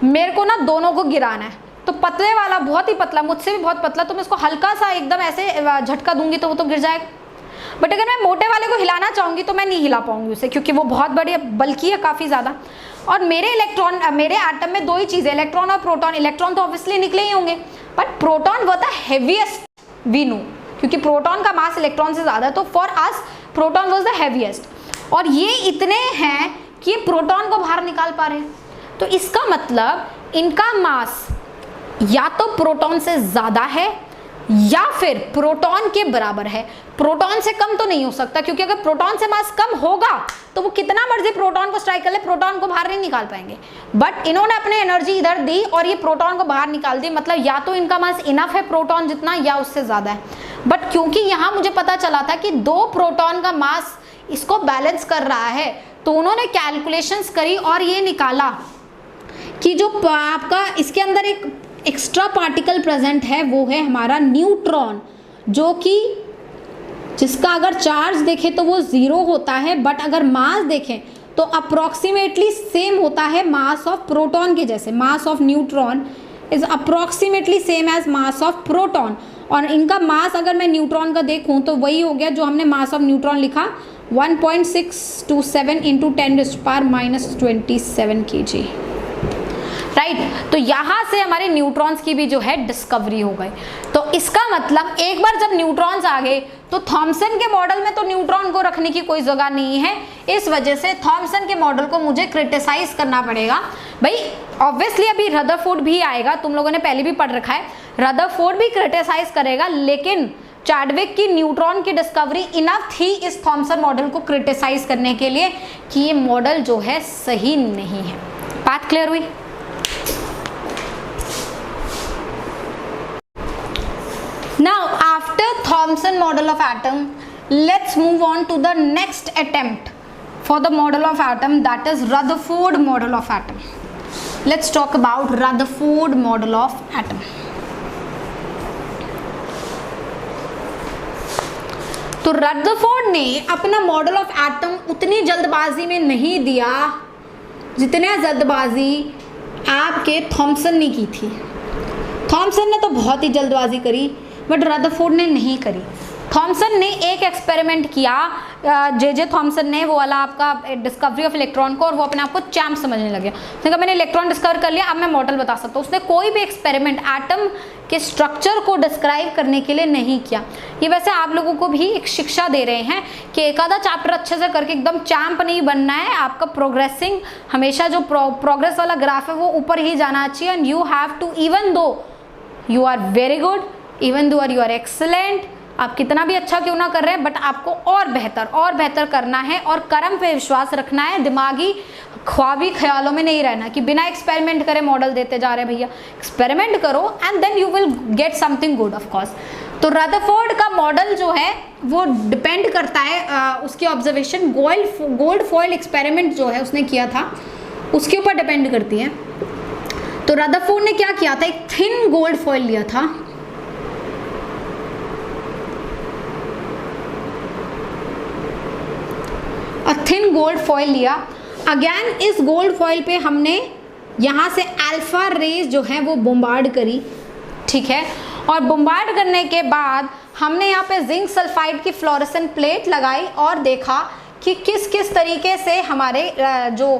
मेरे को ना दोनों को गिराना है, तो पतले वाला बहुत ही पतला, मुझसे भी बहुत पतला, तो मैं इसको हल्का सा एकदम ऐसे झटका दूंगी तो वो तो गिर जाएगा। बट अगर मैं मोटे वाले को हिलाना चाहूंगी तो मैं नहीं हिला पाऊंगी उसे, क्योंकि वो बहुत बड़ी बल्कि है काफी ज्यादा। और मेरे एटम में 2 ही चीजें, इलेक्ट्रॉन और प्रोटॉन। इलेक्ट्रॉन तो ऑब्वियसली निकले ही होंगे, बट प्रोटॉन वो द हेवीएस्ट वी नो, क्योंकि प्रोटॉन का मास इलेक्ट्रॉन से ज्यादा है, तो for us proton was the heaviest. और ये इतने हैं कि ये प्रोटॉन को बाहर निकाल पा रहे हैं, तो इसका मतलब इनका मास या तो प्रोटॉन से ज्यादा है या फिर प्रोटॉन के बराबर है। प्रोटॉन से कम तो नहीं हो सकता, क्योंकि अगर प्रोटॉन से मास कम होगा तो वो कितना मर्जी प्रोटॉन को स्ट्राइक कर ले, प्रोटॉन को बाहर नहीं निकाल पाएंगे। बट इन्होंने अपने एनर्जी इधर दी और ये प्रोटॉन को बाहर निकाल दी, मतलब या तो इनका मास इनफ है प्रोटॉन जितना या उससे ज्यादा है। बट क्योंकि यहाँ मुझे पता चला था कि 2 प्रोटॉन का मास इसको बैलेंस कर रहा है, तो उन्होंने कैलकुलेशंस करी और ये निकाला कि जो आपका इसके अंदर एक एक्स्ट्रा पार्टिकल प्रेजेंट है वो है हमारा न्यूट्रॉन, जो कि जिसका अगर चार्ज देखें तो वो 0 होता है, बट अगर मास देखें तो अप्रॉक्सीमेटली सेम होता है मास ऑफ प्रोटॉन के जैसे। Mass of neutron is approximately same as mass of proton, और इनका मास अगर मैं न्यूट्रॉन का देखूं तो वही हो गया जो हमने मास ऑफ न्यूट्रॉन लिखा, 1.627 इंटू 10⁻⁻27 kg, राइट। तो यहाँ से हमारे न्यूट्रॉन्स की भी जो है डिस्कवरी हो गई। तो इसका मतलब एक बार जब न्यूट्रॉन्स आ गए तो थॉमसन के मॉडल में तो न्यूट्रॉन को रखने की कोई जगह नहीं है, इस वजह से थॉमसन के मॉडल को मुझे क्रिटिसाइज करना पड़ेगा। भाई ऑब्वियसली अभी रदरफोर्ड भी आएगा, तुम लोगों ने पहले भी पढ़ रखा है, रदरफोर्ड भी क्रिटिसाइज करेगा, लेकिन चैडविक की न्यूट्रॉन की डिस्कवरी इनफ थी इस थॉमसन मॉडल को क्रिटिसाइज करने के लिए कि ये मॉडल जो है सही नहीं है। बात क्लियर हुई? Now after Thomson model of atom, let's move on to the next attempt for the model of atom, that is Rutherford model of atom. Let's talk about Rutherford model of atom. तो Rutherford ने अपना model of atom उतनी जल्दबाजी में नहीं दिया जितने जल्दबाजी आपके थॉमसन ने की थी। थॉमसन ने तो बहुत ही जल्दबाजी करी, बट रदरफोर्ड ने नहीं करी। थॉमसन ने एक एक्सपेरिमेंट किया, जे थॉमसन ने, वो वाला आपका डिस्कवरी ऑफ इलेक्ट्रॉन को, और वो अपने आप को चैम्प समझने लगे। उसने कहा मैंने इलेक्ट्रॉन डिस्कवर कर लिया, अब मैं मॉडल बता सकता हूँ। उसने कोई भी एक्सपेरिमेंट एटम के स्ट्रक्चर को डिस्क्राइब करने के लिए नहीं किया। ये वैसे आप लोगों को भी एक शिक्षा दे रहे हैं कि एक आधा चैप्टर अच्छे से करके एकदम चैम्प नहीं बनना है, आपका प्रोग्रेसिंग हमेशा जो प्रोग्रेस वाला ग्राफ है वो ऊपर ही जाना चाहिए। And you have to, even though you are very good, even though you are excellent, आप कितना भी अच्छा क्यों ना कर रहे हैं, बट आपको और बेहतर करना है, और कर्म पे विश्वास रखना है, दिमागी ख्वाबी ख्यालों में नहीं रहना कि बिना एक्सपेरिमेंट करे मॉडल देते जा रहे हैं। भैया एक्सपेरिमेंट करो and then you will get something good of course. तो रदरफोर्ड का मॉडल जो है वो डिपेंड करता है उसकी ऑब्जर्वेशन, गोल्ड फॉइल एक्सपेरिमेंट जो है उसने किया था उसके ऊपर डिपेंड करती है। तो रदरफोर्ड ने क्या किया था, एक थिन गोल्ड फॉइल लिया था, थिन गोल्ड फॉइल लिया। अगेन इस गोल्ड फॉइल पे हमने यहाँ से अल्फा रेज जो है वो बोम्बार्ड करी, ठीक है। और बोम्बार्ड करने के बाद हमने यहाँ पे जिंक सल्फाइड की फ्लोरेसेंट प्लेट लगाई और देखा कि किस किस तरीके से हमारे जो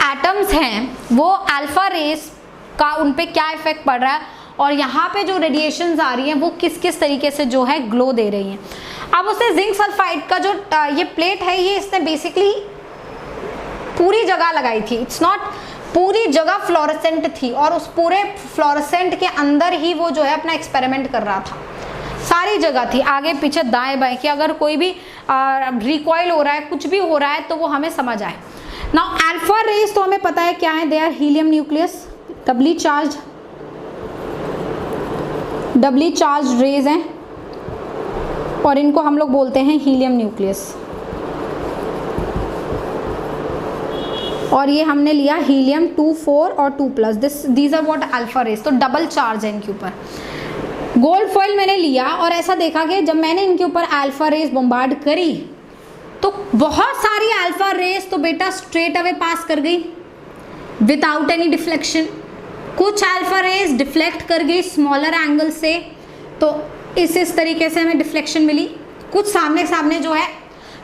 एटम्स हैं वो अल्फा रेज का उन पे क्या इफेक्ट पड़ रहा है, और यहाँ पे जो रेडिएशंस आ रही हैं वो किस किस तरीके से जो है ग्लो दे रही हैं। अब उसने जिंक सल्फाइड का जो ये प्लेट है ये इसने बेसिकली पूरी जगह लगाई थी, इट्स नॉट पूरी जगह फ्लोरेसेंट थी, और उस पूरे फ्लोरेसेंट के अंदर ही वो जो है अपना एक्सपेरिमेंट कर रहा था। सारी जगह थी, आगे पीछे दाएं बाएं, कि अगर कोई भी रिकॉइल हो रहा है, कुछ भी हो रहा है तो वो हमें समझ आए। नाउ अल्फा रेज तो हमें पता है क्या है, they are helium nucleus, doubly charge rays हैं, और इनको हम लोग बोलते हैं हीलियम न्यूक्लियस। और ये हमने लिया हीलियम 2 4 और 2+, these are what alpha rays, तो डबल चार्ज है इनके ऊपर। गोल्ड फॉइल मैंने लिया और ऐसा देखा कि जब मैंने इनके ऊपर अल्फा रेज बम्बार्ड करी तो बहुत सारी अल्फा रेज तो बेटा स्ट्रेट अवे पास कर गई विदाउट एनी डिफ्लेक्शन। कुछ अल्फा रेज डिफ्लेक्ट कर गई स्मॉलर एंगल से, तो इस तरीके से हमें डिफ्लेक्शन मिली। कुछ सामने सामने जो है,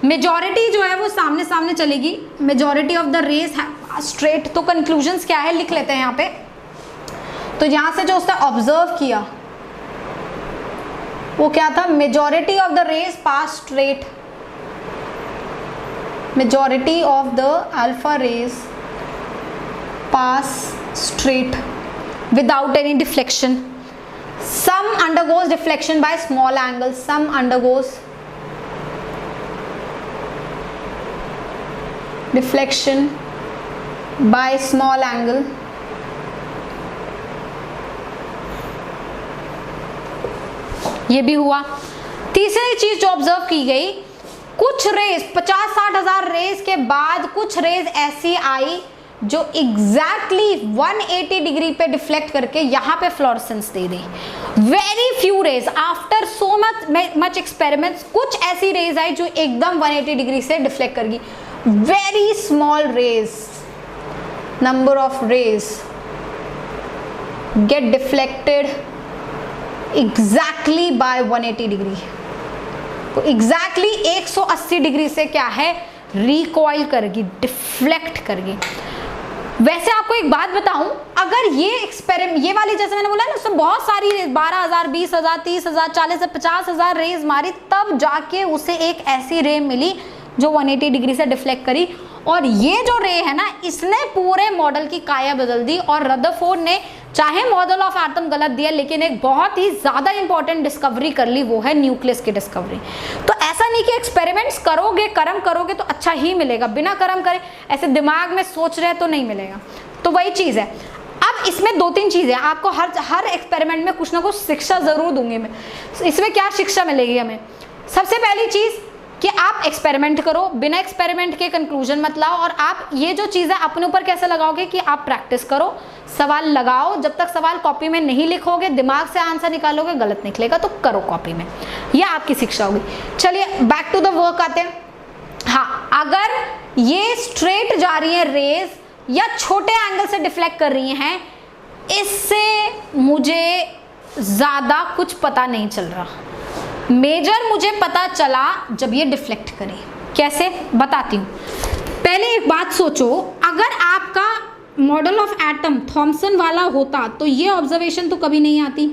मेजॉरिटी जो है वो सामने सामने चलेगी, majority of the rays straight. तो कंक्लूजन्स क्या है लिख लेते हैं यहाँ पे। तो यहाँ से जो उसने ऑब्जर्व किया वो क्या था, majority of the rays pass straight, majority of the alpha rays pass straight. without any deflection. Some undergoes deflection by small angle, some undergoes deflection by small angle. ये भी हुआ। तीसरी चीज जो ऑब्जर्व की गई, कुछ रेज 50-60 हजार रेज के बाद कुछ रेज ऐसी आई जो एग्जैक्टली 180 डिग्री पे डिफ्लेक्ट करके यहाँ पे फ्लोरेसेंस दे दी। Very few rays after so much experiments, कुछ ऐसी रेज आई जो एकदम 180 डिग्री से डिफ्लेक्ट करेगी। Very small rays, number of rays get deflected exactly by 180 degree. तो एग्जैक्टली 180 डिग्री से क्या है, रिकॉइल करेगी, डिफ्लेक्ट करेगी। वैसे आपको एक बात बताऊं, अगर ये एक्सपेरिमेंट, ये वाली जैसे मैंने बोला ना, उसमें बहुत सारी रेज 12,000, 20,000, 30,000, 40,000, 50,000 रेज मारी, तब जाके उसे एक ऐसी रे मिली जो 180 डिग्री से डिफ्लेक्ट करी। और ये जो रे है ना, इसने पूरे मॉडल की काया बदल दी। और रदरफोर्ड ने चाहे मॉडल ऑफ एटम गलत दिया, लेकिन एक बहुत ही ज्यादा इंपॉर्टेंट डिस्कवरी कर ली, वो है न्यूक्लियस की डिस्कवरी। तो ऐसा नहीं कि एक्सपेरिमेंट्स करोगे, कर्म करोगे तो अच्छा ही मिलेगा, बिना कर्म करे ऐसे दिमाग में सोच रहे तो नहीं मिलेगा। तो वही चीज है। अब इसमें 2-3 चीजें आपको हर एक्सपेरिमेंट में कुछ ना कुछ शिक्षा जरूर दूंगी मैं। इसमें क्या शिक्षा मिलेगी हमें? सबसे पहली चीज कि आप एक्सपेरिमेंट करो, बिना एक्सपेरिमेंट के कंक्लूजन मत लाओ। और आप ये जो चीज़ है अपने ऊपर कैसे लगाओगे कि आप प्रैक्टिस करो, सवाल लगाओ। जब तक सवाल कॉपी में नहीं लिखोगे, दिमाग से आंसर निकालोगे, गलत निकलेगा, तो करो कॉपी में। यह आपकी शिक्षा होगी। चलिए बैक टू द वर्क आते हैं। हाँ, अगर ये स्ट्रेट जा रही है रेज या छोटे एंगल से डिफ्लेक्ट कर रही हैं, इससे मुझे ज़्यादा कुछ पता नहीं चल रहा। मेजर मुझे पता चला जब ये डिफ्लेक्ट करे। कैसे, बताती हूँ। पहले एक बात सोचो, अगर आपका मॉडल ऑफ एटम थॉमसन वाला होता तो ये ऑब्जर्वेशन तो कभी नहीं आती,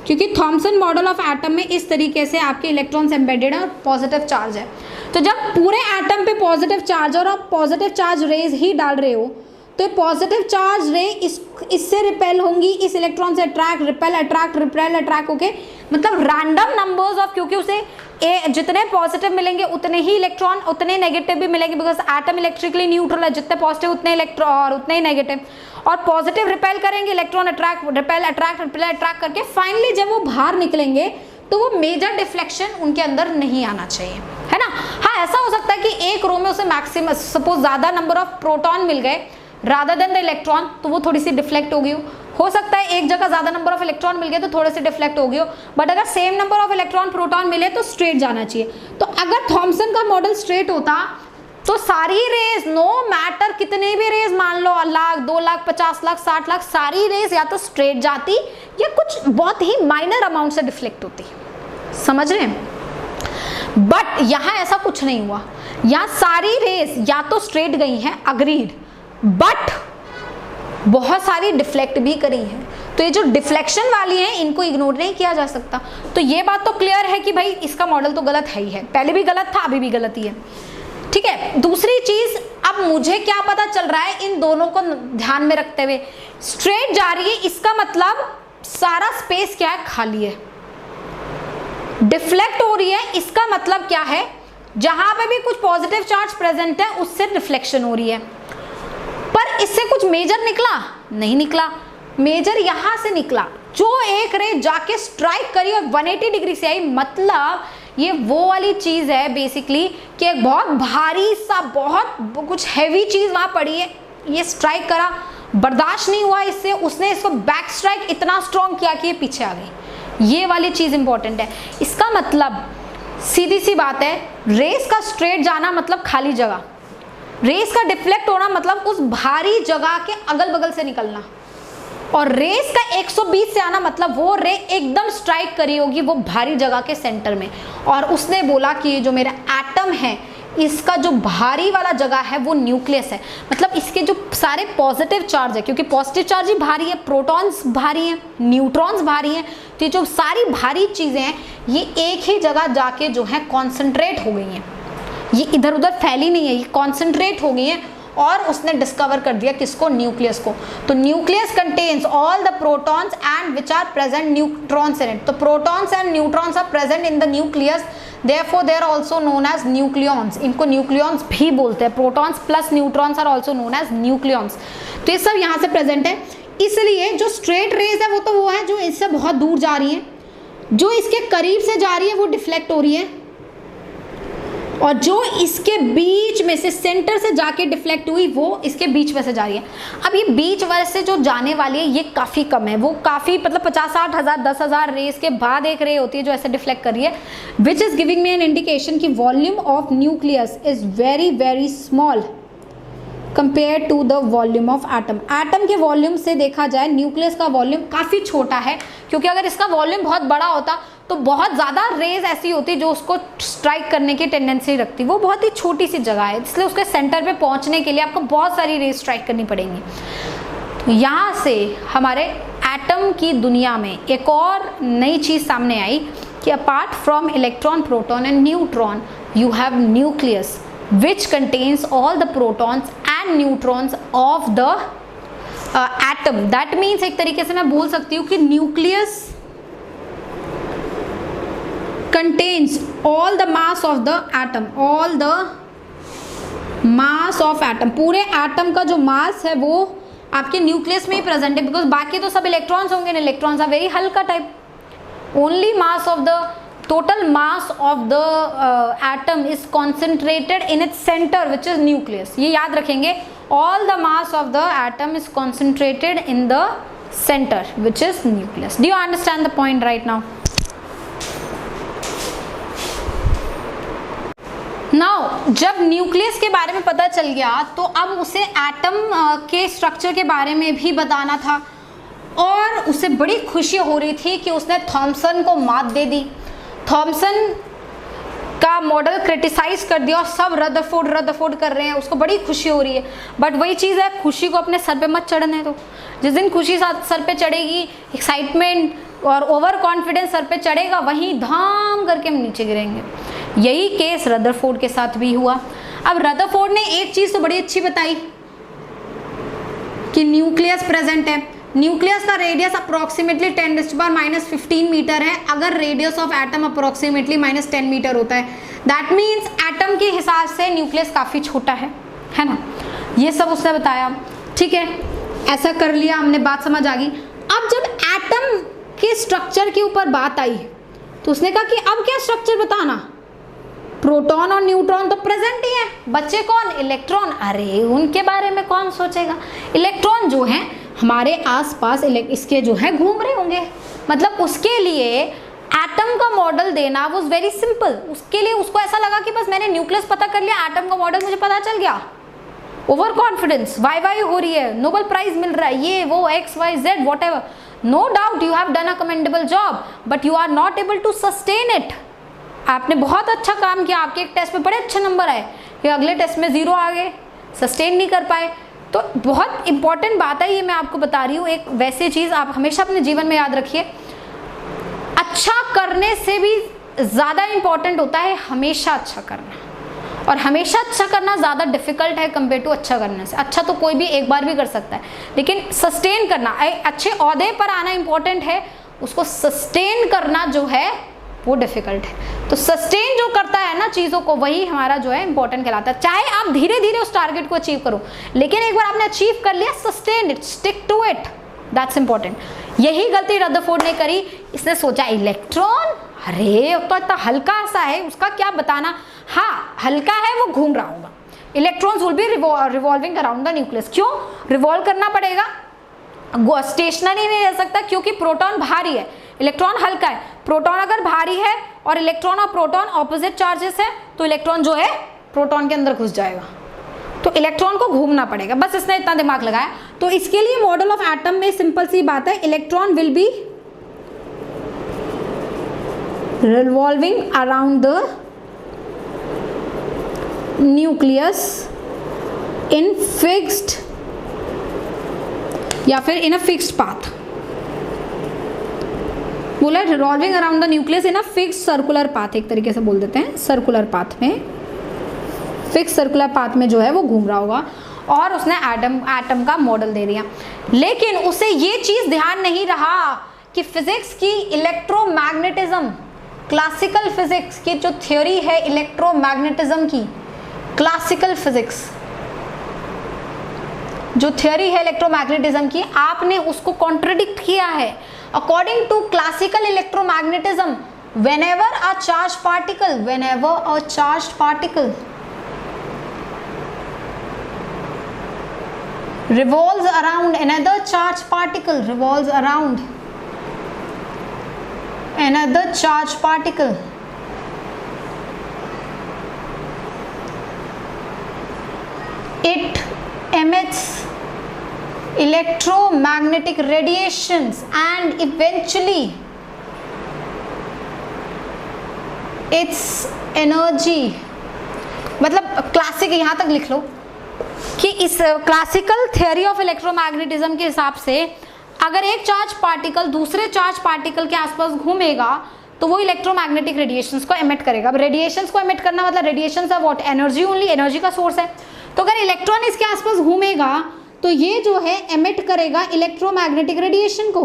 क्योंकि थॉमसन मॉडल ऑफ एटम में इस तरीके से आपके इलेक्ट्रॉन्स एम्बेडेड है और पॉजिटिव चार्ज है। तो जब पूरे एटम पे पॉजिटिव चार्ज और आप पॉजिटिव चार्ज रेज ही डाल रहे हो, तो पॉजिटिव चार्ज रे इससे रिपेल होंगी, इस इलेक्ट्रॉन से attract, repel, attract, repel, attract होके, मतलब रैंडम नंबर्स ऑफ, क्योंकि उसे जितने पॉजिटिव मिलेंगे उतने ही इलेक्ट्रॉन, उतने नेगेटिव भी मिलेंगे, बिकॉज एटम इलेक्ट्रिकली न्यूट्रल है, जितने पॉजिटिव उतने इलेक्ट्रॉन और उतने ही नेगेटिव। और पॉजिटिव रिपेल करेंगे, electron attract, repel, attract, repel, attract करके फाइनली जब वो बाहर निकलेंगे तो वो मेजर डिफ्लेक्शन उनके अंदर नहीं आना चाहिए, है ना। हाँ, ऐसा हो सकता है कि एक रो में उसे मैक्सिमम सपोज ज़्यादा नंबर ऑफ प्रोटॉन मिल गए रादर देन द इलेक्ट्रॉन, तो वो थोड़ी सी डिफ्लेक्ट हो गई हो सकता है एक जगह ज्यादा नंबर ऑफ इलेक्ट्रॉन मिल गए तो थोड़े से डिफ्लेक्ट हो गई हो, बट अगर same number of electron proton मिले तो स्ट्रेट जाना चाहिए। तो अगर थॉमसन का मॉडल स्ट्रेट होता तो सारी रेज, नो मैटर कितने भी रेज मान लो, लाख, 2 लाख, 50 लाख, 60 लाख, सारी रेज या तो स्ट्रेट जाती या कुछ बहुत ही माइनर अमाउंट से डिफ्लेक्ट होती। समझ रहे हैं? बट यहां ऐसा कुछ नहीं हुआ, यहां सारी रेज या तो स्ट्रेट गई हैं, अग्रीड, बट बहुत सारी डिफ्लेक्ट भी करी है। तो ये जो डिफ्लेक्शन वाली है इनको इग्नोर नहीं किया जा सकता। तो ये बात तो क्लियर है कि भाई इसका मॉडल तो गलत है ही है, पहले भी गलत था, अभी भी गलत ही है। ठीक है, दूसरी चीज, अब मुझे क्या पता चल रहा है इन दोनों को ध्यान में रखते हुए, स्ट्रेट जा रही है इसका मतलब सारा स्पेस क्या है, खाली है। डिफ्लेक्ट हो रही है इसका मतलब क्या है, जहां पे भी कुछ पॉजिटिव चार्ज प्रेजेंट है उससे रिफ्लेक्शन हो रही है। पर इससे कुछ मेजर निकला नहीं, निकला। मेजर यहां से निकला, जो एक रे जाके स्ट्राइक करी और 180 डिग्री से आई, मतलब ये वो वाली चीज है बेसिकली कि एक बहुत भारी सा, बहुत कुछ हैवी चीज वहां पड़ी है, ये स्ट्राइक करा, बर्दाश्त नहीं हुआ इससे, उसने इसको बैक स्ट्राइक इतना स्ट्रॉन्ग किया कि ये पीछे आ गई। ये वाली चीज इंपॉर्टेंट है। इसका मतलब सीधी सी बात है, रेस का स्ट्रेट जाना मतलब खाली जगह, रेस का डिफ्लेक्ट होना मतलब उस भारी जगह के अगल बगल से निकलना, और रेस का 120 से आना मतलब वो रे एकदम स्ट्राइक करी होगी वो भारी जगह के सेंटर में। और उसने बोला कि ये जो मेरा एटम है इसका जो भारी वाला जगह है वो न्यूक्लियस है, मतलब इसके जो सारे पॉजिटिव चार्ज है, क्योंकि पॉजिटिव चार्ज ही भारी है, प्रोटॉन्स भारी हैं, न्यूट्रॉन्स भारी हैं, तो ये जो सारी भारी चीजें हैं ये एक ही जगह जाके जो है कॉन्सेंट्रेट हो गई हैं, ये इधर उधर फैली नहीं है, ये कॉन्सेंट्रेट हो गई हैं। और उसने डिस्कवर कर दिया किसको, न्यूक्लियस को। तो nucleus contains all the protons and which are present neutrons in it. तो protons and neutrons are present in the nucleus, therefore they are also known as nucleons। इनको न्यूक्लियॉन्स भी बोलते हैं, protons plus neutrons are also known as nucleons. तो ये सब यहाँ से प्रेजेंट है। इसलिए जो स्ट्रेट रेज है वो तो वो है जो इससे बहुत दूर जा रही है, जो इसके करीब से जा रही है वो डिफ्लेक्ट हो रही है, और जो इसके बीच में से सेंटर से जाके डिफ्लेक्ट हुई वो इसके बीच में से जा रही है। अब ये बीच वाले से जो जाने वाली है ये काफ़ी कम है, वो काफ़ी मतलब 50-60 हज़ार 10,000 रेस के बाद एक रे होती है जो ऐसे डिफ्लेक्ट कर रही है, which is giving me an indication कि volume of nucleus is very very small compare to the volume of atom. Atom के वॉल्यूम से देखा जाए न्यूक्लियस का वॉल्यूम काफ़ी छोटा है, क्योंकि अगर इसका वॉल्यूम बहुत बड़ा होता तो बहुत ज़्यादा रेज ऐसी होती जो उसको स्ट्राइक करने की टेंडेंसी रखती। वो बहुत ही छोटी सी जगह है, इसलिए उसके सेंटर पे पहुंचने के लिए आपको बहुत सारी रेज स्ट्राइक करनी पड़ेंगी। तो यहाँ से हमारे एटम की दुनिया में एक और नई चीज़ सामने आई कि apart from electron, proton and neutron, you have nucleus which contains all the protons and neutrons of the atom। that means एक तरीके से मैं बोल सकती हूँ कि nucleus contains all the mass of the atom, all the mass of atom। पूरे atom का जो मास है वो आपके न्यूक्लियस में ही प्रेजेंट है, बिकॉज बाकी तो सब इलेक्ट्रॉन्स होंगे, इलेक्ट्रॉन्स आर वेरी हल्का type. Only mass of the total mass of the atom is concentrated in its center, which is nucleus। ये याद रखेंगे, all the mass of the atom is concentrated in the center, which is nucleus। Do you understand the point right now? Now जब nucleus के बारे में पता चल गया तो अब उसे एटम के स्ट्रक्चर के बारे में भी बताना था, और उसे बड़ी खुशी हो रही थी कि उसने थॉमसन को मात दे दी। थॉमसन का मॉडल क्रिटिसाइज कर दिया और सब रदरफोर्ड कर रहे हैं, उसको बड़ी खुशी हो रही है। बट वही चीज़ है, खुशी को अपने सर पे मत चढ़ने दो। जिस दिन खुशी सर पे चढ़ेगी, एक्साइटमेंट और ओवर कॉन्फिडेंस सर पे चढ़ेगा, वहीं धाम करके हम नीचे गिरेंगे। यही केस रदरफोर्ड के साथ भी हुआ। अब रदरफोर्ड ने एक चीज़ तो बड़ी अच्छी बताई कि न्यूक्लियस प्रेजेंट है। न्यूक्लियस का रेडियस अप्रोक्सीमेटली 10⁻⁻15 मीटर है, अगर radius of atom approximately -10 metre होता है। दैट मीन्स एटम के हिसाब से न्यूक्लियस काफ़ी छोटा है ना। ये सब उसने बताया, ठीक है, ऐसा कर लिया हमने, बात समझ आ गई। अब जब एटम के स्ट्रक्चर के ऊपर बात आई तो उसने कहा कि अब क्या स्ट्रक्चर बताना, प्रोटॉन और न्यूट्रॉन तो प्रेजेंट ही है, बच्चे कौन, इलेक्ट्रॉन। अरे उनके बारे में कौन सोचेगा, इलेक्ट्रॉन जो है हमारे आसपास इसके जो है घूम रहे होंगे। मतलब उसके लिए एटम का मॉडल देना वाज वेरी सिंपल। उसके लिए उसको ऐसा लगा कि बस मैंने न्यूक्लियस पता कर लिया, एटम का मॉडल मुझे पता चल गया। ओवर कॉन्फिडेंस, वाई हो रही है, नोबेल प्राइज मिल रहा है, ये वो XYZ whatever. No doubt you have done a commendable job, but you are not able to sustain it. आपने बहुत अच्छा काम किया, आपके एक टेस्ट में बड़े अच्छे नंबर आए, फिर अगले टेस्ट में 0 आ गए, सस्टेन नहीं कर पाए। तो बहुत इंपॉर्टेंट बात है ये, मैं आपको बता रही हूँ। एक वैसी चीज़ आप हमेशा अपने जीवन में याद रखिए, अच्छा करने से भी ज़्यादा इंपॉर्टेंट होता है हमेशा अच्छा करना, और हमेशा अच्छा करना ज़्यादा डिफिकल्ट है कंपेयर टू अच्छा करने से। अच्छा तो कोई भी एक बार भी कर सकता है, लेकिन सस्टेन करना, अच्छे ओहदे पर आना इंपॉर्टेंट है, उसको सस्टेन करना जो है वो डिफिकल्ट है। तो सस्टेन जो करता है ना चीज़ों को, वही हमारा जो है इंपॉर्टेंट कहलाता है। चाहे आप धीरे धीरे उस टारगेट को अचीव करो, लेकिन एक बार आपने अचीव कर लिया, sustain it, stick to it, that's important. यही गलती रदरफोर्ड ने करी। इसने सोचा इलेक्ट्रॉन, अरे तो इतना हल्का सा है, उसका क्या बताना। हाँ हल्का है, वो घूम रहा होगा, electrons will be revolving around the nucleus. क्यों रिवॉल्व करना पड़ेगा, स्टेशनरी नहीं रह सकता, क्योंकि प्रोटॉन भारी है, इलेक्ट्रॉन हल्का है। प्रोटॉन अगर भारी है और इलेक्ट्रॉन और प्रोटॉन ऑपोजिट चार्जेस है, तो इलेक्ट्रॉन जो है प्रोटॉन के अंदर घुस जाएगा, तो इलेक्ट्रॉन को घूमना पड़ेगा। बस इसने इतना दिमाग लगाया। तो इसके लिए मॉडल ऑफ एटम में सिंपल सी बात है, electron will be revolving around the nucleus in fixed या फिर इन अ फिक्स्ड पाथ। बोला revolving around the nucleus in a fixed circular path, एक तरीके से बोल देते हैं सर्कुलर पाथ में, फिक्स सर्कुलर पाथ में जो है वो घूम रहा होगा। और उसने एटम का मॉडल दे दिया। लेकिन उसे ये चीज ध्यान नहीं रहा कि फिजिक्स की इलेक्ट्रोमैग्नेटिज्म, क्लासिकल फिजिक्स की जो थ्योरी है इलेक्ट्रोमैग्नेटिज्म की, क्लासिकल फिजिक्स जो थ्योरी है इलेक्ट्रोमैग्नेटिज्म की, आपने उसको कॉन्ट्रडिक्ट किया है। According to classical electromagnetism, whenever a charged particle revolves around another charged particle, it emits electromagnetic radiations and eventually its energy, मतलब क्लासिक यहाँ तक लिख लो कि इस क्लासिकल थ्योरी ऑफ इलेक्ट्रोमैग्नेटिज्म के हिसाब से अगर एक चार्ज पार्टिकल दूसरे चार्ज पार्टिकल के आसपास घूमेगा तो वो इलेक्ट्रोमैग्नेटिक रेडिएशंस को एमिट करेगा। अब रेडिएशंस को एमिट करना मतलब radiations of what, energy, only energy का सोर्स है। तो अगर इलेक्ट्रॉन इसके आसपास घूमेगा तो ये जो है एमिट करेगा इलेक्ट्रोमैग्नेटिक रेडिएशन को,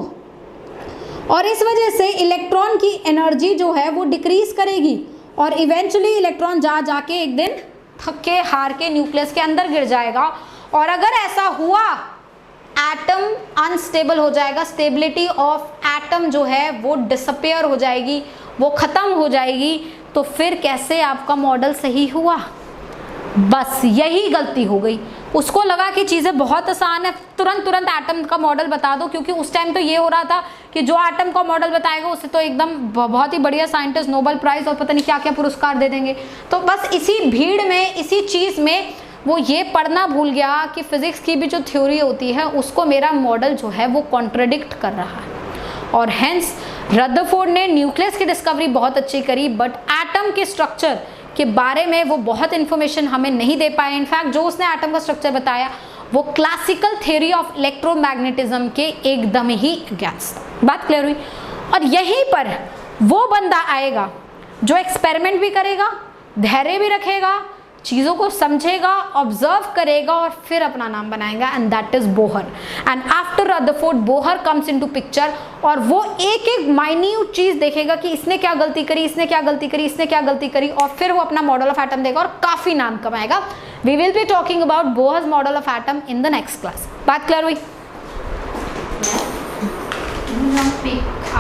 और इस वजह से इलेक्ट्रॉन की एनर्जी जो है वो डिक्रीज करेगी और इवेंचुअली इलेक्ट्रॉन जाके एक दिन थक के हार के न्यूक्लियस के अंदर गिर जाएगा। और अगर ऐसा हुआ एटम अनस्टेबल हो जाएगा, स्टेबिलिटी ऑफ एटम जो है वो डिसअपियर हो जाएगी, वो खत्म हो जाएगी। तो फिर कैसे आपका मॉडल सही हुआ? बस यही गलती हो गई। उसको लगा कि चीज़ें बहुत आसान है, तुरंत एटम का मॉडल बता दो, क्योंकि उस टाइम तो ये हो रहा था कि जो एटम का मॉडल बताएगा उसे तो एकदम बहुत ही बढ़िया साइंटिस्ट नोबेल प्राइज और पता नहीं क्या क्या पुरस्कार दे देंगे। तो बस इसी भीड़ में, इसी चीज़ में वो ये पढ़ना भूल गया कि फिजिक्स की भी जो थ्योरी होती है उसको मेरा मॉडल जो है वो कॉन्ट्रडिक्ट कर रहा है। और हेंस रदरफोर्ड ने न्यूक्लियस की डिस्कवरी बहुत अच्छी करी, बट एटम के स्ट्रक्चर के बारे में वो बहुत इन्फॉर्मेशन हमें नहीं दे पाए। इनफैक्ट जो उसने एटम का स्ट्रक्चर बताया वो क्लासिकल थ्योरी ऑफ इलेक्ट्रोमैग्नेटिज्म के एकदम ही अगेंस्ट। बात क्लियर हुई? और यहीं पर वो बंदा आएगा जो एक्सपेरिमेंट भी करेगा, धैर्य भी रखेगा, चीज़ों को समझेगा, ऑब्जर्व करेगा और फिर अपना नाम बनाएगा, and that is Bohr. And after Rutherford Bohr comes into picture, और वो एक एक माइन्यूट चीज़ देखेगा कि इसने क्या गलती करी, इसने क्या गलती करी, इसने क्या गलती करी, और फिर वो अपना मॉडल ऑफ एटम देगा और काफ़ी नाम कमाएगा। We will be talking about Bohr's model of atom in the next class. बात क्लियर हुई?